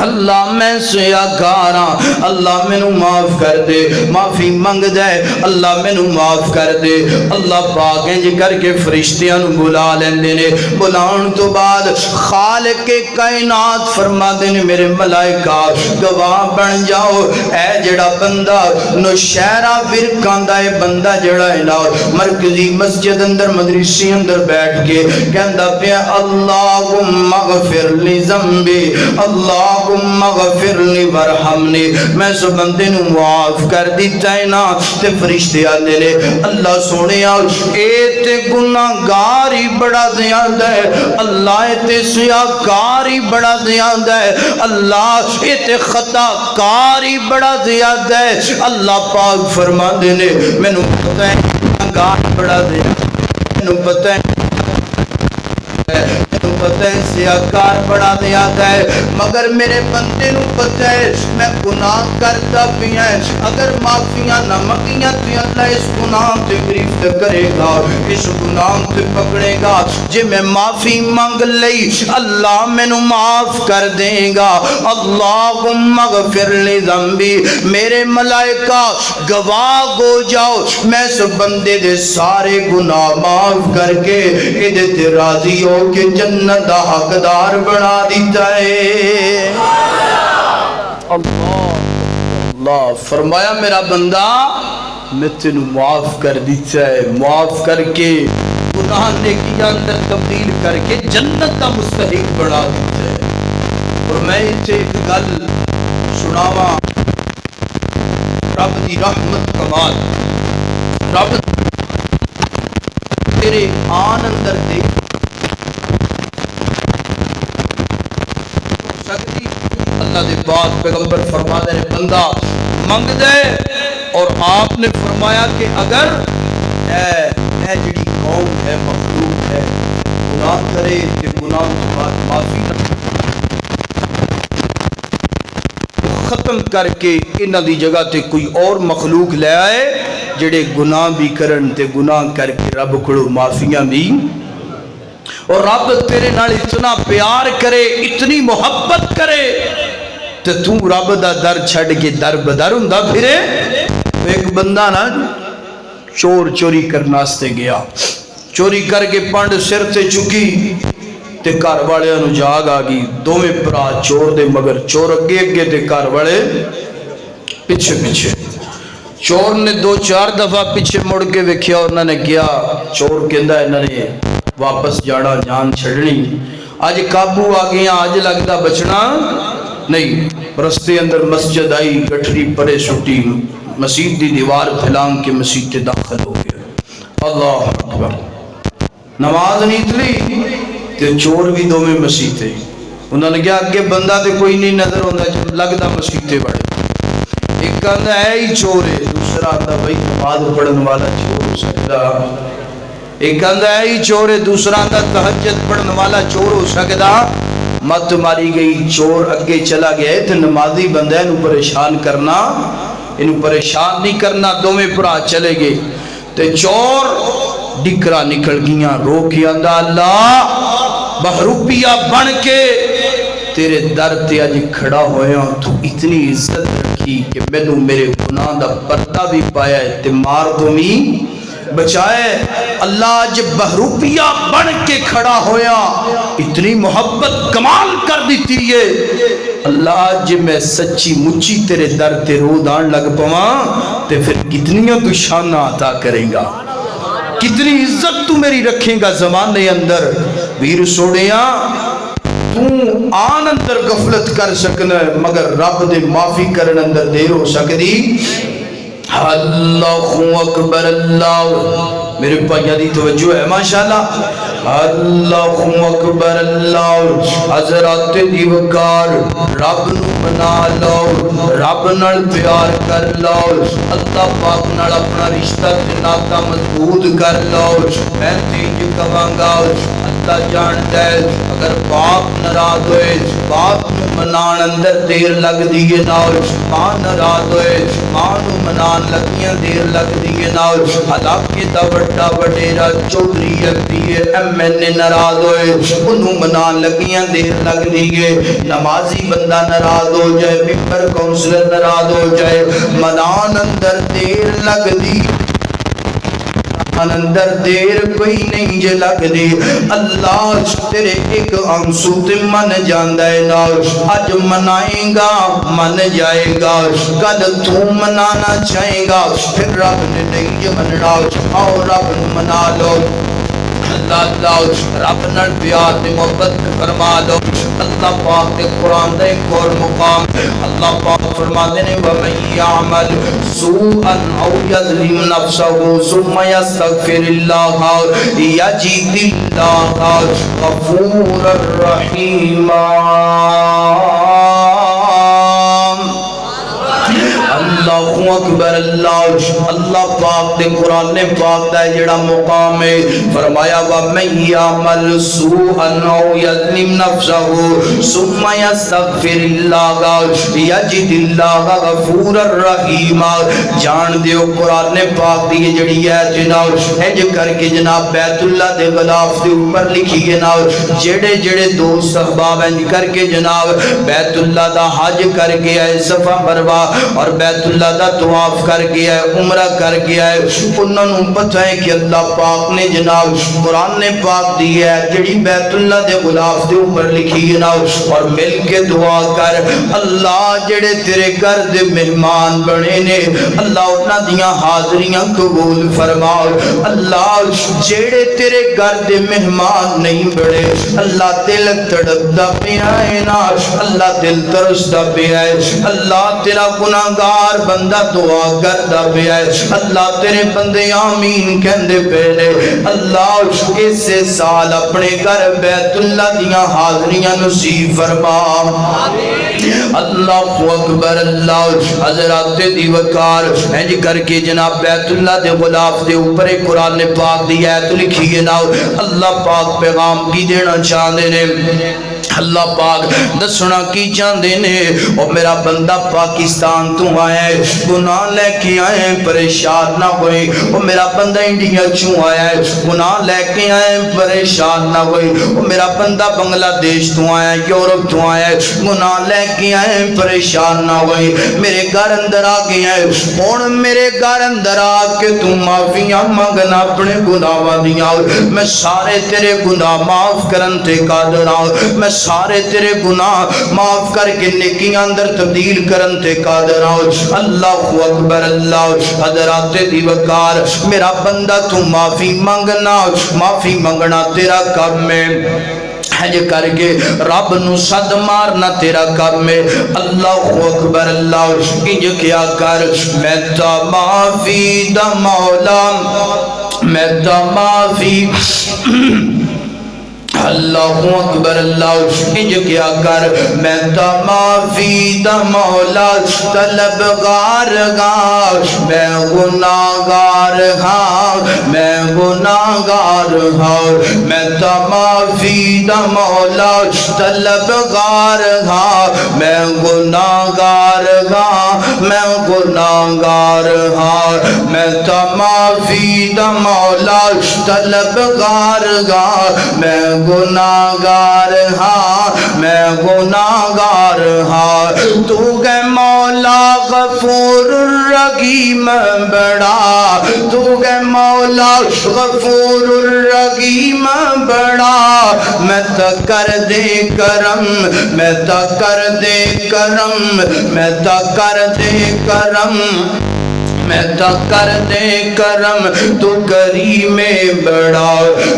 اللہ میں سیاکاراں اللہ میں نو معاف کر دے معافی منگ دے اللہ میں نو معاف کر دے اللہ پاک انج کر کے فرشتیاں نو بلا لیندے نے بلان تو بعد خالق کائنات فرما دے نے میرے ملائکہ گواہ بن جاؤ اے جڑا بندہ نوشہرہ ورکاندا ہے بندہ جڑا ہے نا مرکزی مسجد اندر مدرسی اندر بیٹھ کے کہندا پیا اللہم اغفر لی ذنبی اللہ اللہم اغفر لی ورحمنی میں سو بندے نو معاف کر دیتا ہے نا تے فرشتے آدھے نے اللہ سونے آؤ اے تے گناہگاری بڑا زیادہ ہے اللہ اے تے سیاکاری بڑا زیادہ ہے اللہ اے تے خطا کاری بڑا زیادہ ہے اللہ پاک فرما دے نے میں نو پتہ ہے گناہگار بڑا زیادہ میں نو پتہ ہے پتہ ہے سیاکار بڑا زیادہ ہے مگر میرے بندے نو پتہ ہے میں گناہ کرتا بھی ہے اگر معافیاں نہ منگیاں تو اللہ اس گناہ تے گرفت کرے گا اس گناہ تے پکڑے گا جے میں معافی مانگ لئی اللہ میں نو معاف کر دے گا اللہم اغفر لی ذنبی میرے ملائکہ گواہ ہو جاؤ میں اس بندے دے سارے گناہ معاف کر کے ادھے تے راضی ہو کے جنت دا حقدار بنا دیتا ہے اللہ فرمایا میرا بندہ میں تینوں معاف کر دیتا ہے معاف کر کے گناہ نیکیاں اندر تبدیل کر کے جنت دا مستحق بنا دیتا ہے اور میں اسے ایک گل سناواں رب دی رحمت کمال رب تیرے آن اندر دے اللہ دے بعد پیغمبر فرما دے بندہ منگ دے اور آپ نے فرمایا کہ اگر اے جڑی قوم ہے مخلوق ہے گناہ کرے کہ گناہ کے بعد معافی ختم کر کے انہاں دی جگہ تے کوئی اور مخلوق لے آئے جڑے گناہ بھی کرن تے گناہ کر کے رب کڑو معافیاں بھی اور رب تیرے نال اتنا پیار کرے اتنی محبت کرے تے تو رب دا در چھڑ کے در بدر ہوندا پھرے ایک بندہ نا چور چوری کرناستے گیا چوری کر کے پانڈ سر تے چکی تے گھر والے نو جاگ آ گئی دوویں بھرا چور دے مگر چور اگے اگے تے گھر والے پیچھے پیچھے چور نے 2-4 دفعہ پیچھے مڑ کے ویکھیا انہوں نے کیا چور کہندا انہوں نے واپس جانا جان چھڑنی آج قابو آ گیا آج لگتا بچنا نہیں رستے اندر مسجد آئی گٹھری پرے سٹی مسجد دی دیوار پھلانگ کے مسجد تے داخل ہو گیا اللہ اکبر نماز نہیں تلی تے چور بھی دو میں مسجد تے انہوں نے کہا کہ بندہ تے کوئی نہیں نظر ہوتا جب لگتا مسجد تے بڑے ایک کہتا ہے ہی چور ہے دوسرا آتا بھائی نماز پڑھن والا چور ہو سکتا ایک کہتا ہے ہی چور ہے دوسرا آتا تہجد پڑھن والا چور ہو سکتا مت ماری گئی چور اگے چلا گیا تو نمازی بندہ انہوں پریشان کرنا انہوں پریشان نہیں کرنا دو میں پرا چلے گئے تے چور ڈکرا نکل گیا رو کے آندا اللہ بہروپیہ بن کے تیرے در تے اج کھڑا ہویا تو اتنی عزت رکھی کہ مینوں میرے گناہ دا پردہ بھی پایا ہے تے مار تو می بچائے اللہ جب بہروپیہ بن کے کھڑا ہویا اتنی محبت کمال کر دیتی ہے اللہ جب میں سچی مچی تیرے در تے رو دان لگ پواں تے پھر کتنیاں تو شانہ عطا کریں گا کتنی عزت تو میری رکھیں گا زمانے اندر ویر سوڑیاں تو آن اندر غفلت کر سکنا ہے مگر رب دے معافی کرن اندر دیر ہو سکتی اللہ اکبر اللہ میرے بھائیوں دی توجہ ہے ماشاءاللہ. اللہ اکبر اللہ. حضرات دی وقار رب نو بنا لو, رب نال پیار کر لو, اللہ پاک نال اپنا رشتہ تے ناتا مضبوط کر لو. میں تیج کہاں گا اللہ جانتا ہے اگر باپ ناراض ہوئے باپ نو منان اندر دیر لگ دیئے نا, ماں ناراض ہوئے ماں نو منان لگیاں دیر لگ دیئے نا. حالانکہ دا بڑا وڈیرا چودھری M P M N A ناراض ہوئے انہوں منان لگیاں دیر لگ دیئے. نمازی بندہ ناراض ہو جائے, ممبر کونسلر ناراض ہو جائے, منان اندر دیر لگ دی, اندر دیر کوئی نہیں جے لگ دی. اللہ تیرے ایک آنسو تے من جاندہ ہے نا, اج منائیں گا من جائے گا, کل تو منانا چاہے گا پھر رب نے نہیں مننا. آؤ رب منا لو. اللہ رب نال پیار تے محبت فرما لو. اللہ پاک دے قرآن دا ایک اور مقام اللہ پاک فرماتے ہیں وَمَن يَعْمَلْ سُوءًا أَوْ يَظْلِمْ نَفْسَهُ ثُمَّ يَسْتَغْفِرِ اللَّهَ يَجِدِ اللَّهَ غَفُورًا رَحِيمًا. اللہ اکبر اللہ. اللہ پاک دے قرآن پاک دا جڑا مقام ہے فرمایا وَمَن يَعْمَلْ سُوءًا أَوْ يَظْلِمْ نَفْسَهُ ثُمَّ يَسْتَغْفِرِ اللَّهَ يَجِدِ اللَّهَ غَفُورًا رَحِيمًا. جان دیو قرآن پاک دی جڑی ہے جناب ہج کر کے جناب بیت اللہ دے غلاف دے اوپر لکھی ہے نا, جڑے جڑے دوست احباب ہج کر کے جناب بیت اللہ دا حج کر کے آئے صفا مروا اور بیت اللہ دا طواف کر گیا ہے عمرہ کر گیا ہے, انہوں نے پتہ ہے کہ اللہ پاک نے جناب قرآن نے پاک دی ہے جڑی بیت اللہ دے غلاف دے اوپر لکھی ہے نا, اور مل کے دعا کر اللہ جڑے تیرے گھر دے مہمان بنے نے اللہ انہاں دیاں حاضریاں قبول فرما. اللہ جڑے تیرے گھر دے مہمان نہیں بڑے اللہ دل تڑپدا پیا ہے نا, اللہ دل ترسدا پیا ہے, اللہ تیرا گناہگار بندہ دعا کردا پیا ہے, اللہ تیرے بندے آمین کہندے پے نے. اللہ اس سال اپنے گھر بیت اللہ دیاں حاضریاں نصیب فرما. اللہ اکبر اللہ. حضرات دی وقار انج کر کے جناب بیت اللہ دے غلاف دے اوپر قرآن پاک دی آیت لکھی ہے نا, اللہ پاک پیغام کی دینا چاہندے نے. اللہ پاک دسنا کی چاہندے نے او میرا بندہ پاکستان تو آیا ہے گناہ لے کے آئے ہیں پریشان نہ ہوئے, او میرا بندہ انڈیا چوں آیا ہے گناہ لے کے آئے ہیں پریشان نہ ہوئے, او میرا بندہ بنگلہ دیش تو آیا ہے یورپ تو آیا ہے گناہ لے کے آئے ہیں پریشان نہ ہوئے. میرے گھر اندر آ کے آئے ہن میرے گھر اندر آ کے تو معافیاں منگنا اپنے گناہاں دیاں, میں سارے تیرے گناہ معاف کرن تے قادر ہاں, میں سارے تیرے گناہ معاف کر کے نیکیاں اندر تبدیل کرن تے قادر ہاں. اللہ اکبر اللہ. حضرات دی وقار میرا بندہ تو معافی منگنا تیرا کام ہے, حج کر کے رب نو صد مارنا تیرا کام ہے. اللہ اکبر اللہ. انج کیا کر میں تا معافی دا مولا, میں تا معافی اللہ اکبر اللہ. انج کیا کر میں تا معافی دا مولا طلبگار ہاں, میں گناہگار ہاں, میں گناہگار ہاں, میں تا معافی دا مولا طلبگار ہاں, میں گناہگار ہاں, میں گناہگار ہاں, میں تا معافی دا مولا طلبگار ہاں, میں گناہگار ہاں, میں گناہگار ہاں. تو گے مولا غفور الرحیم بڑا, تو گے مولا غفور الرحیم بڑا, میں تا کر دے کرم, میں تا کر دے کرم, میں تا کر دے کرم, میں تا کر دے کرم تو کریم بڑا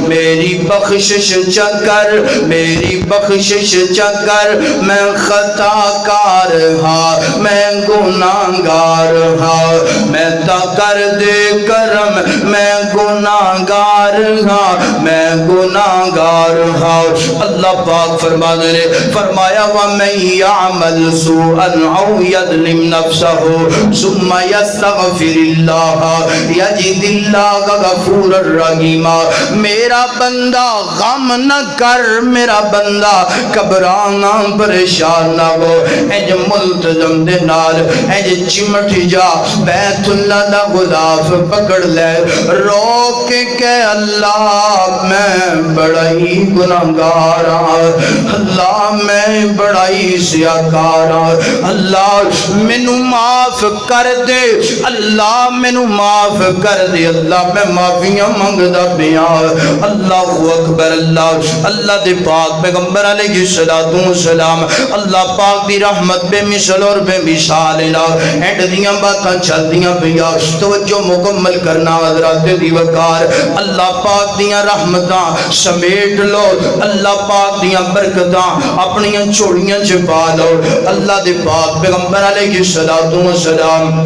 میری بخشش چکر میری بخشش چکر میں خطا کار ہاں میں گناہگار ہاں میں تا کر دے کرم میں گناہگار ہاں میں گناہگار ہاں اللہ پاک فرما دے فرمایا وَمَن يَعْمَلْ سُوءًا أَوْ يَظْلِمْ نَفْسَهُ ثُمَّ يَسْتَغْفِرِ اللَّهَ يَجِدِ اللَّهَ غَفُورًا رَحِيمًا میرا بندہ غم نہ کر میرا بندہ گھبرانا پریشان نہ ہو اج ملتزم دے نال اج چمٹ جا بیت اللہ دا غلاف پکڑ لے رو کے کہ اللہ میں بڑا ہی گناہگار ہاں اللہ میں بڑا ہی سیاکار ہاں اللہ مینوں معاف کر دے اللہ مینوں معاف کر دے اللہ میں معافیاں منگدا پیا اللہ اکبر اللہ اللہ دے پاک پیغمبر علیہ الصلوۃ والسلام اللہ پاک دی رحمت بے مثل اور بے مثال لا اینڈ دیاں باتاں چلدیاں پیا توجہ مکمل کرنا حضرات دی وقار اللہ پاک دیاں رحمتاں سمیٹ لو اللہ پاک دیاں برکتاں اپنی چوڑیاں چ پا لو اللہ دے پاک پیغمبر علیہ الصلوۃ والسلام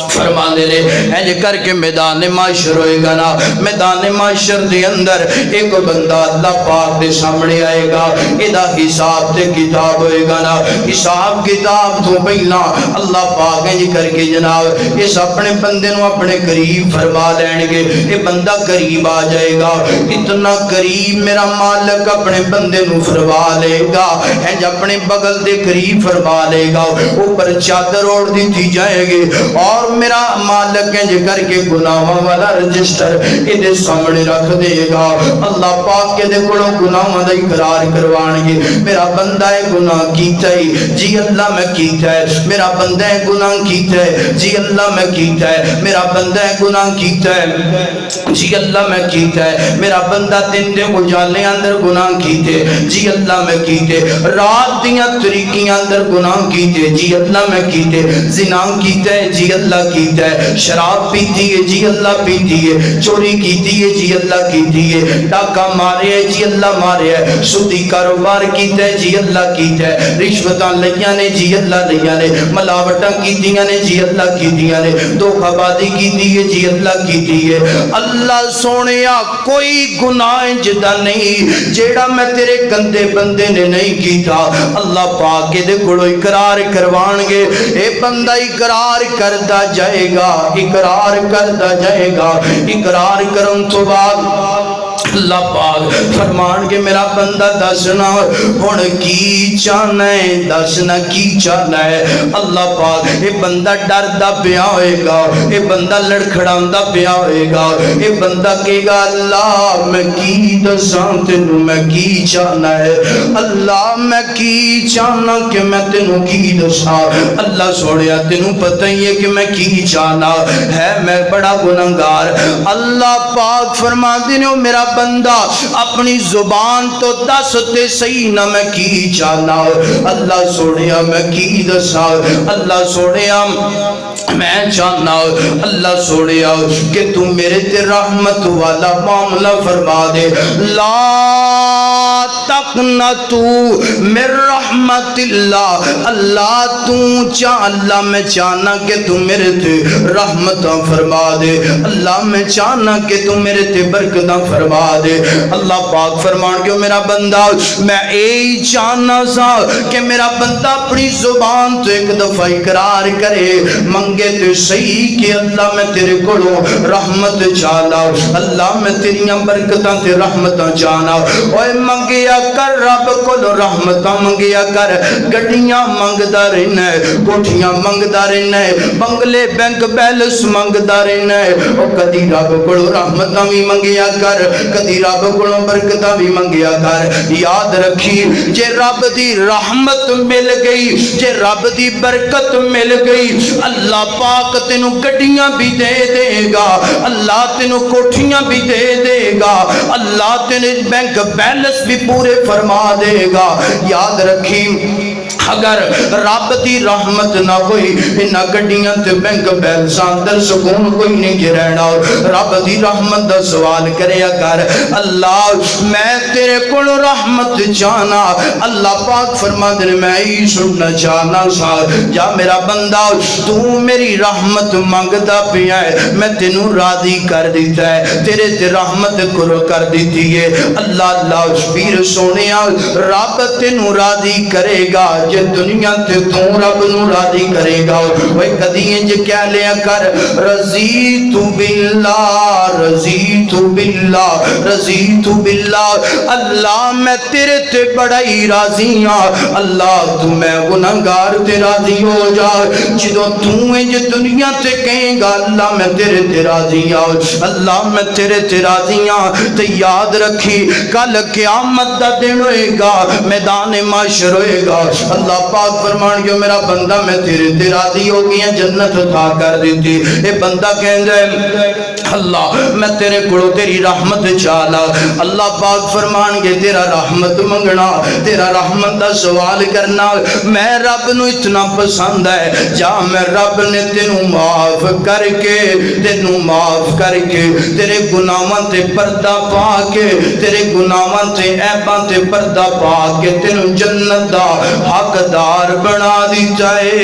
فرماندے نے انج کر کے میدان معاشر ہوئے گا نا میدان معاشر دے اندر ایک بندہ اللہ پاک دے سامنے آئے گا ادا حساب تے کتاب ہوئے گا نا حساب کتاب تو پہلا اللہ پاک انج کر کے جناب اس اپنے بندے نو اپنے قریب فرما لین گے یہ بندہ قریب آ جائے گا اتنا قریب میرا مالک اپنے بندے نو فرما لے گا انج اپنے بغل دے قریب فرما لے گا اوپر چادر اوڑھ دی جائے گی اور میرا مالک انج کر کے گناہاں والا رجسٹر ادھے سامنے رکھ دے گا اللہ پاک کے دے کولوں گناہاں دا اقرار کروان گے میرا بندہ ہے گناہ کیتا ہے جی اللہ میں کیتا ہے میرا بندہ ہے گناہ کیتا ہے جی اللہ میں کیتا ہے میرا بندہ ہے گناہ کیتا ہے جی اللہ میں کیتا ہے میرا بندہ دن دے اجالے اندر گناہ کیتے جی اللہ میں کیتے رات دیاں طریقیاں اندر گناہ کیتے جی اللہ میں کیتے زنا کیتا ہے جی اللہ کیتا ہے شراب پیتی ہے جی اللہ پیتی ہے چوری کیتی ہے جی اللہ کیتی ہے ڈاکہ مارے ہے جی اللہ مارے ہے سودی کاروبار کیتا ہے جی اللہ کیتا ہے رشوتاں لیاں نے جی اللہ لیاں نے ملاوٹاں کیتیاں نے جی اللہ کیتیاں نے دھوکہ بازی کیتی ہے جی اللہ کیتی ہے اللہ سونیا کوئی گناہ جدا نہیں جیڑا میں تیرے گندے بندے نے نہیں کیتا اللہ پاک دے کولوں اقرار کروان گے اے بندہ اقرار کردا جائے گا اقرار کردا جائے گا اقرار کرن تو بعد اللہ پاک فرمان کے میرا بندہ دسنا ہن کی چاہنا ہے دسنا کی چاہنا ہے اللہ پاک یہ بندہ ڈردا پیا ہوئے گا یہ بندہ لڑکھڑاندا پیا ہوئے گا یہ بندہ کہے گا اللہ میں کی دساں تینوں میں کی چاہنا ہے اللہ میں کی چاہنا کہ میں تینوں کی دساں اللہ سوڑیا تینوں پتہ ہی ہے کہ میں کی چاہنا ہے میں بڑا گنہگار اللہ پاک فرما دینے میرا بندہ اپنی زبان تو دس تے صحیح نہ میں کی چاہنا اللہ سوڑیا میں کی دسا اللہ سوڑیا میں چاہنا اللہ سوڑیا کہ تو میرے تے رحمت والا معاملہ فرما دے لا تقنطو من رحمت اللہ اللہ تو چاہ اللہ میں چاہنا کہ تو میرے تے رحمتاں فرما دے اللہ میں چاہنا کہ تو میرے تے برکتاں فرما دے اللہ پاک فرمان کہ میرا بندہ میں اے چاہنا سا کہ میرا بندہ اپنی زبان تو ایک دفعہ اقرار کرے منگے تے صحیح کہ اللہ میں تیرے کولوں رحمت چاہنا اللہ میں تیریاں برکتاں تے رحمتاں چاہنا اوے منگیا کر رب کولوں رحمتاں منگیا کر گڈیاں منگدا رہنا ہے کوٹھیاں منگدا رہنا ہے بنگلے بینک بیلنس منگدا رہنا ہے او کدی رب کولوں رحمتاں بھی منگیا کر کدی رب کولوں برکتاں بھی منگیا کر یاد رکھی جے رب دی رحمت مل گئی جے رب دی برکت مل گئی اللہ پاک تینوں گڈیاں بھی دے دے گا اللہ تینوں کوٹھیاں بھی دے دے گا اللہ تینوں بینک بیلنس بھی پورے فرما دے گا یاد رکھی اگر رب دی رحمت نہ ہوئی انہاں گڈیاں تے بینک بیلنس اندر سکون کوئی نہیں جے رہنا رب دی رحمت دا سوال کریا کر اللہ میں تیرے کول رحمت چاہنا اللہ پاک فرماندے نے میں ہی سننا چاہنا سا جا میرا بندہ تو میری رحمت منگدا پیا ہے میں تینوں راضی کر دیتا ہے تیرے تے رحمت کر دیتی ہے اللہ اللہ پیر سونیا رب تینوں راضی کرے گا جے دنیا تے تو رب نو راضی کرے گا وہ کدی انج کہہ لیا کر رضیت باللہ رضیت باللہ رضیت باللہ اللہ میں تیرے تے بڑا ہی راضی ہاں اللہ تو میں گناہگار تے راضی ہو جا جدوں تو انج دنیا تے کہیں گا اللہ میں تیرے تے راضی ہاں اللہ میں تیرے تے راضی ہاں تے یاد رکھی کل قیامت دا دن ہوئے گا میدان معاشر ہوئے گا اللہ پاک فرمان گیا میرا بندہ میں تیرے تے راضی ہو گیا جنت عطا کر دیتی اے بندہ کہندہ ہے اللہ میں تیرے کڑو تیری رحمت چالا اللہ پاک فرمان گے تیرا رحمت منگنا تیرا رحمت دا سوال کرنا میں رب نو اتنا پسند ہے جا میں رب نے تینوں معاف کر کے تینوں معاف کر کے تیرے گناہاں تے پردہ پا کے تیرے گناہاں تے عیباں تے پردہ پا کے تینوں جنت دا حقدار بنا دی جائے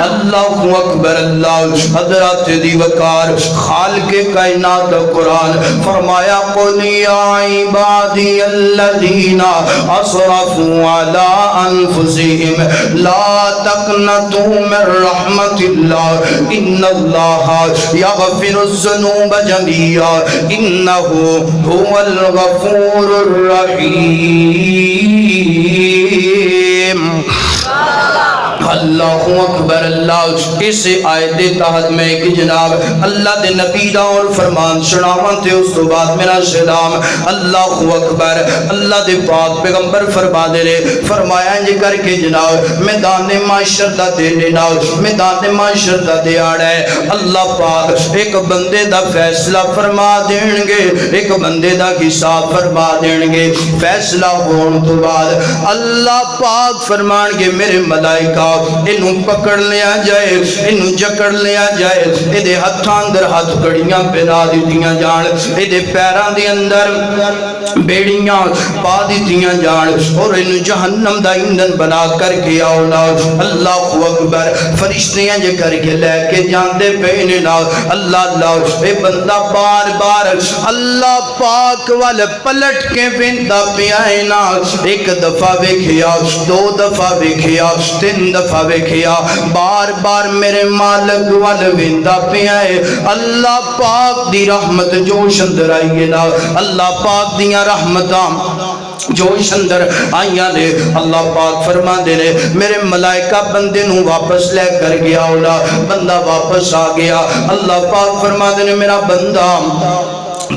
اللہ اکبر اللہ حضرات دی وقار خالق کائنات قرآن فرمایا قل یا عبادی الذین اسرفوا علی انفسهم لا تقنطوا من رحمت اللہ ان اللہ یغفر الذنوب جميعا انہ هو الغفور الرحیم اللہ اکبر اللہ اس آیت تحت میں کہ جناب اللہ دے نبی دا اور فرمان سناواں تے اس تو بعد میرا سلام اللہ اکبر اللہ دے پاک پیغمبر فرما دے رہے فرمایا جے کر کے جناب میدان معاشر دا دینا میدان معاشر دا دیاڑ ہے اللہ پاک ایک بندے دا فیصلہ فرما دین گے ایک بندے دا حساب فرما دین گے فیصلہ ہون تو بعد اللہ پاک فرمان گے میرے ملائکہ انہوں پکڑ لیا جائے انہوں جکڑ لیا جائے ایدے ہتھاں اندر ہاتھ کڑیاں پیدا دیتیاں جان ایدے پیران دے اندر بیڑیاں پا دیتیاں جان اور انہوں جہنم دا ایندھن بنا کر کے آونا اللہ اکبر فرشتیاں جے کر کے لے کے جان دے پہنے نا اللہ اللہ اے بندہ بار بار اللہ پاک والے پلٹ کے بندہ پیائے نا ایک دفعہ ویکھیا دو دفعہ ویکھیا تین دفعہ ویکھیا بار بار میرے مالک والے ویندا پیا ہے اللہ پاک دی رحمت جوش اندر آئیے نا اللہ پاک دیاں رحمتاں جوش اندر آئیاں نے اللہ پاک فرما دے نے میرے ملائکہ بندے نو واپس لے کر گیا اولا بندہ واپس آ گیا اللہ پاک فرما دے نے میرا بندہ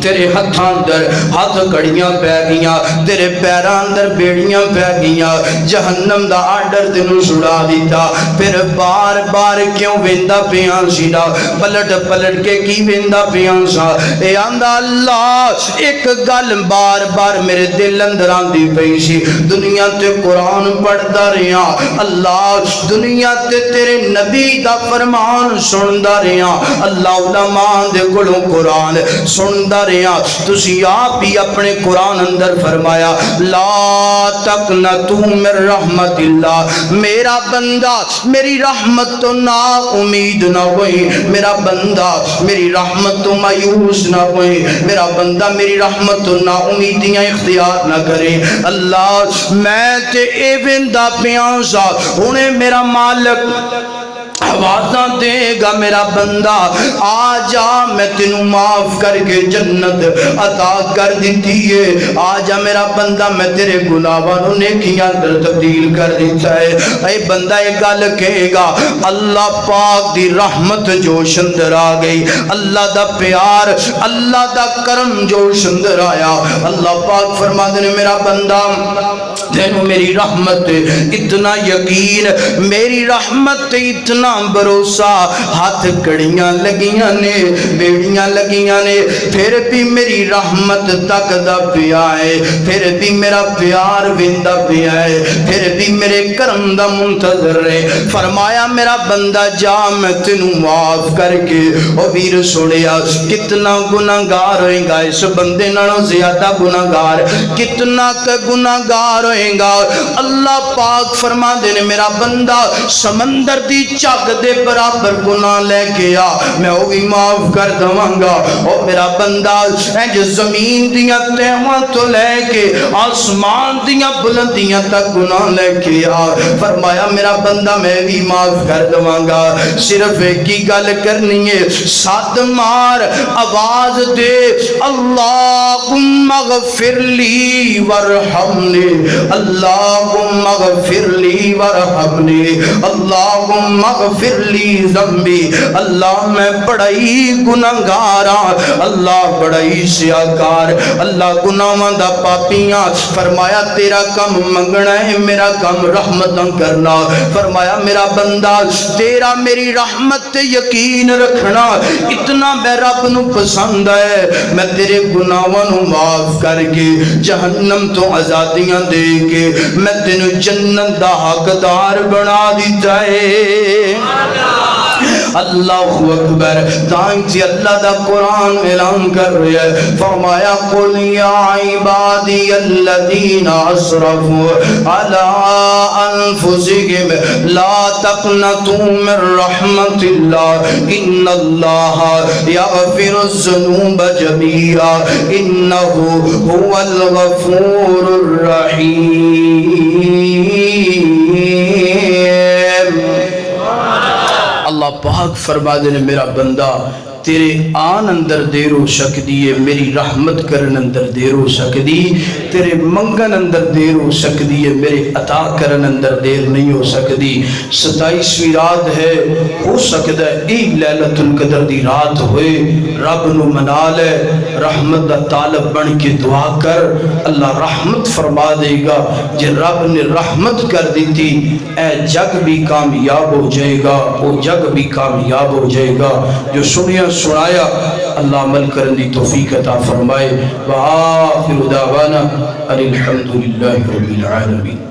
تیرے ہتھاں اندر ہاتھ کڑیاں پہ گیاں تیرے پیراں اندر بیڑیاں پہ گیاں جہنم دا آرڈر تینوں چھڑا دیتا پھر بار بار کیوں ویندا پیاں سینا پلٹ پلٹ کے کی ویندا پیاں سا اے آندا اللہ ایک گل بار بار میرے دل اندر آندی پئی سی دنیا تے قرآن پڑھدا رہیا اللہ دنیا تے تیرے نبی دا فرمان سندا رہیا اللہ علماء دے کولوں قرآن سندا رہا تسی آپ ہی اپنے قرآن اندر فرمایا لا تقنطوا من رحمت اللہ میرا بندہ میری رحمت تو نا امید نہ ہوئی میرا بندہ میری رحمت تو مایوس نہ ہوئی میرا بندہ میری رحمت تو نا امیدیاں اختیار نہ کرے اللہ میں تے اے ویندا پیاں سا انہیں میرا مالک آوازاں دے گا میرا بندہ آ جا میں تینوں معاف کر کے جنت عطا کر دیتی ہے آ جا میرا بندہ میں تیرے گناہوں نیکیاں در تبدیل کر دیتا ہے اے بندہ ایک گل کہے گا اللہ پاک دی رحمت جوش اندر آ گئی اللہ دا پیار اللہ دا کرم جوش اندر آیا اللہ پاک فرما دے میرا بندہ تینوں میری رحمت اتنا یقین میری رحمت اتنا بھروسہ ہاتھ کڑیاں لگیاں نے بیڑیاں لگیاں نے پھر بھی میری رحمت تک دا پیا ہے پھر بھی میرا پیار ویندا پیا ہے پھر بھی میرے کرم دا منتظر ہے فرمایا میرا بندہ جا میں تینوں معاف کر کے او ویر سنیا کتنا گناہگار ہوئے گا اس بندے نالوں زیادہ گناہگار کتنا گناہگار ہوئے گا اللہ پاک فرما دینے میرا بندہ سمندر دی چاک دے برابر گناہ لے کے آ میں وہ بھی معاف کر دواں گا اور میرا بندہ جو زمین دیاں تیواں تو لے کے آسمان دیاں بلندیاں تک گناہ لے کے آ فرمایا میرا بندہ میں بھی معاف کر دواں گا صرف ایک ہی گل کرنی ہے ساتھ مار آواز دے اللہم اغفر لی ورحمنی اللہم اغفر لی ورحمنی اللہم اغفر لی ذنبی اللہ میں بڑائی گناہگاراں اللہ بڑائی سیاکار اللہ گناہاں دا پاپیاں فرمایا تیرا کم منگنا ہے میرا کم رحمتاں کرنا فرمایا میرا بندہ تیرا میری رحمت تے یقین رکھنا اتنا میں رب نو پسند ہے میں تیرے گناہاں نو معاف کر کے جہنم تو آزادیاں دے کے میں تینو جنت دا حقدار بنا دیتا ہے اللہ اکبر دائیں اللہ دا قرآن اعلان کر رہے ہیں فرمایا قل یا عبادی الذین اسرفوا علی انفسہم لا تقنطوا من رحمت اللہ ان اللہ یغفر الذنوب جميعا انہ هو الغفور الرحیم اللہ پاک فرما دینے میرا بندہ تیرے آن اندر دیر ہو سکتی ہے میری رحمت کرن اندر دیر ہو سکتی تیرے منگن اندر دیر ہو سکتی ہے میرے عطا کرن اندر دیر نہیں ہو سکتی 27ویں رات ہے ہو سکتا ہے ایک لیلۃ القدر دی رات ہوئے رب نو منا لے رحمت دا طالب بن کے دعا کر اللہ رحمت فرما دے گا جے رب نے رحمت کر دیتی اے جگ بھی کامیاب ہو جائے گا وہ جگ بھی کامیاب ہو جائے گا جو سنیا سنایا اللہ عمل کرنے دی توفیق عطا فرمائے وآخر دعوانا الحمدللہ رب العالمین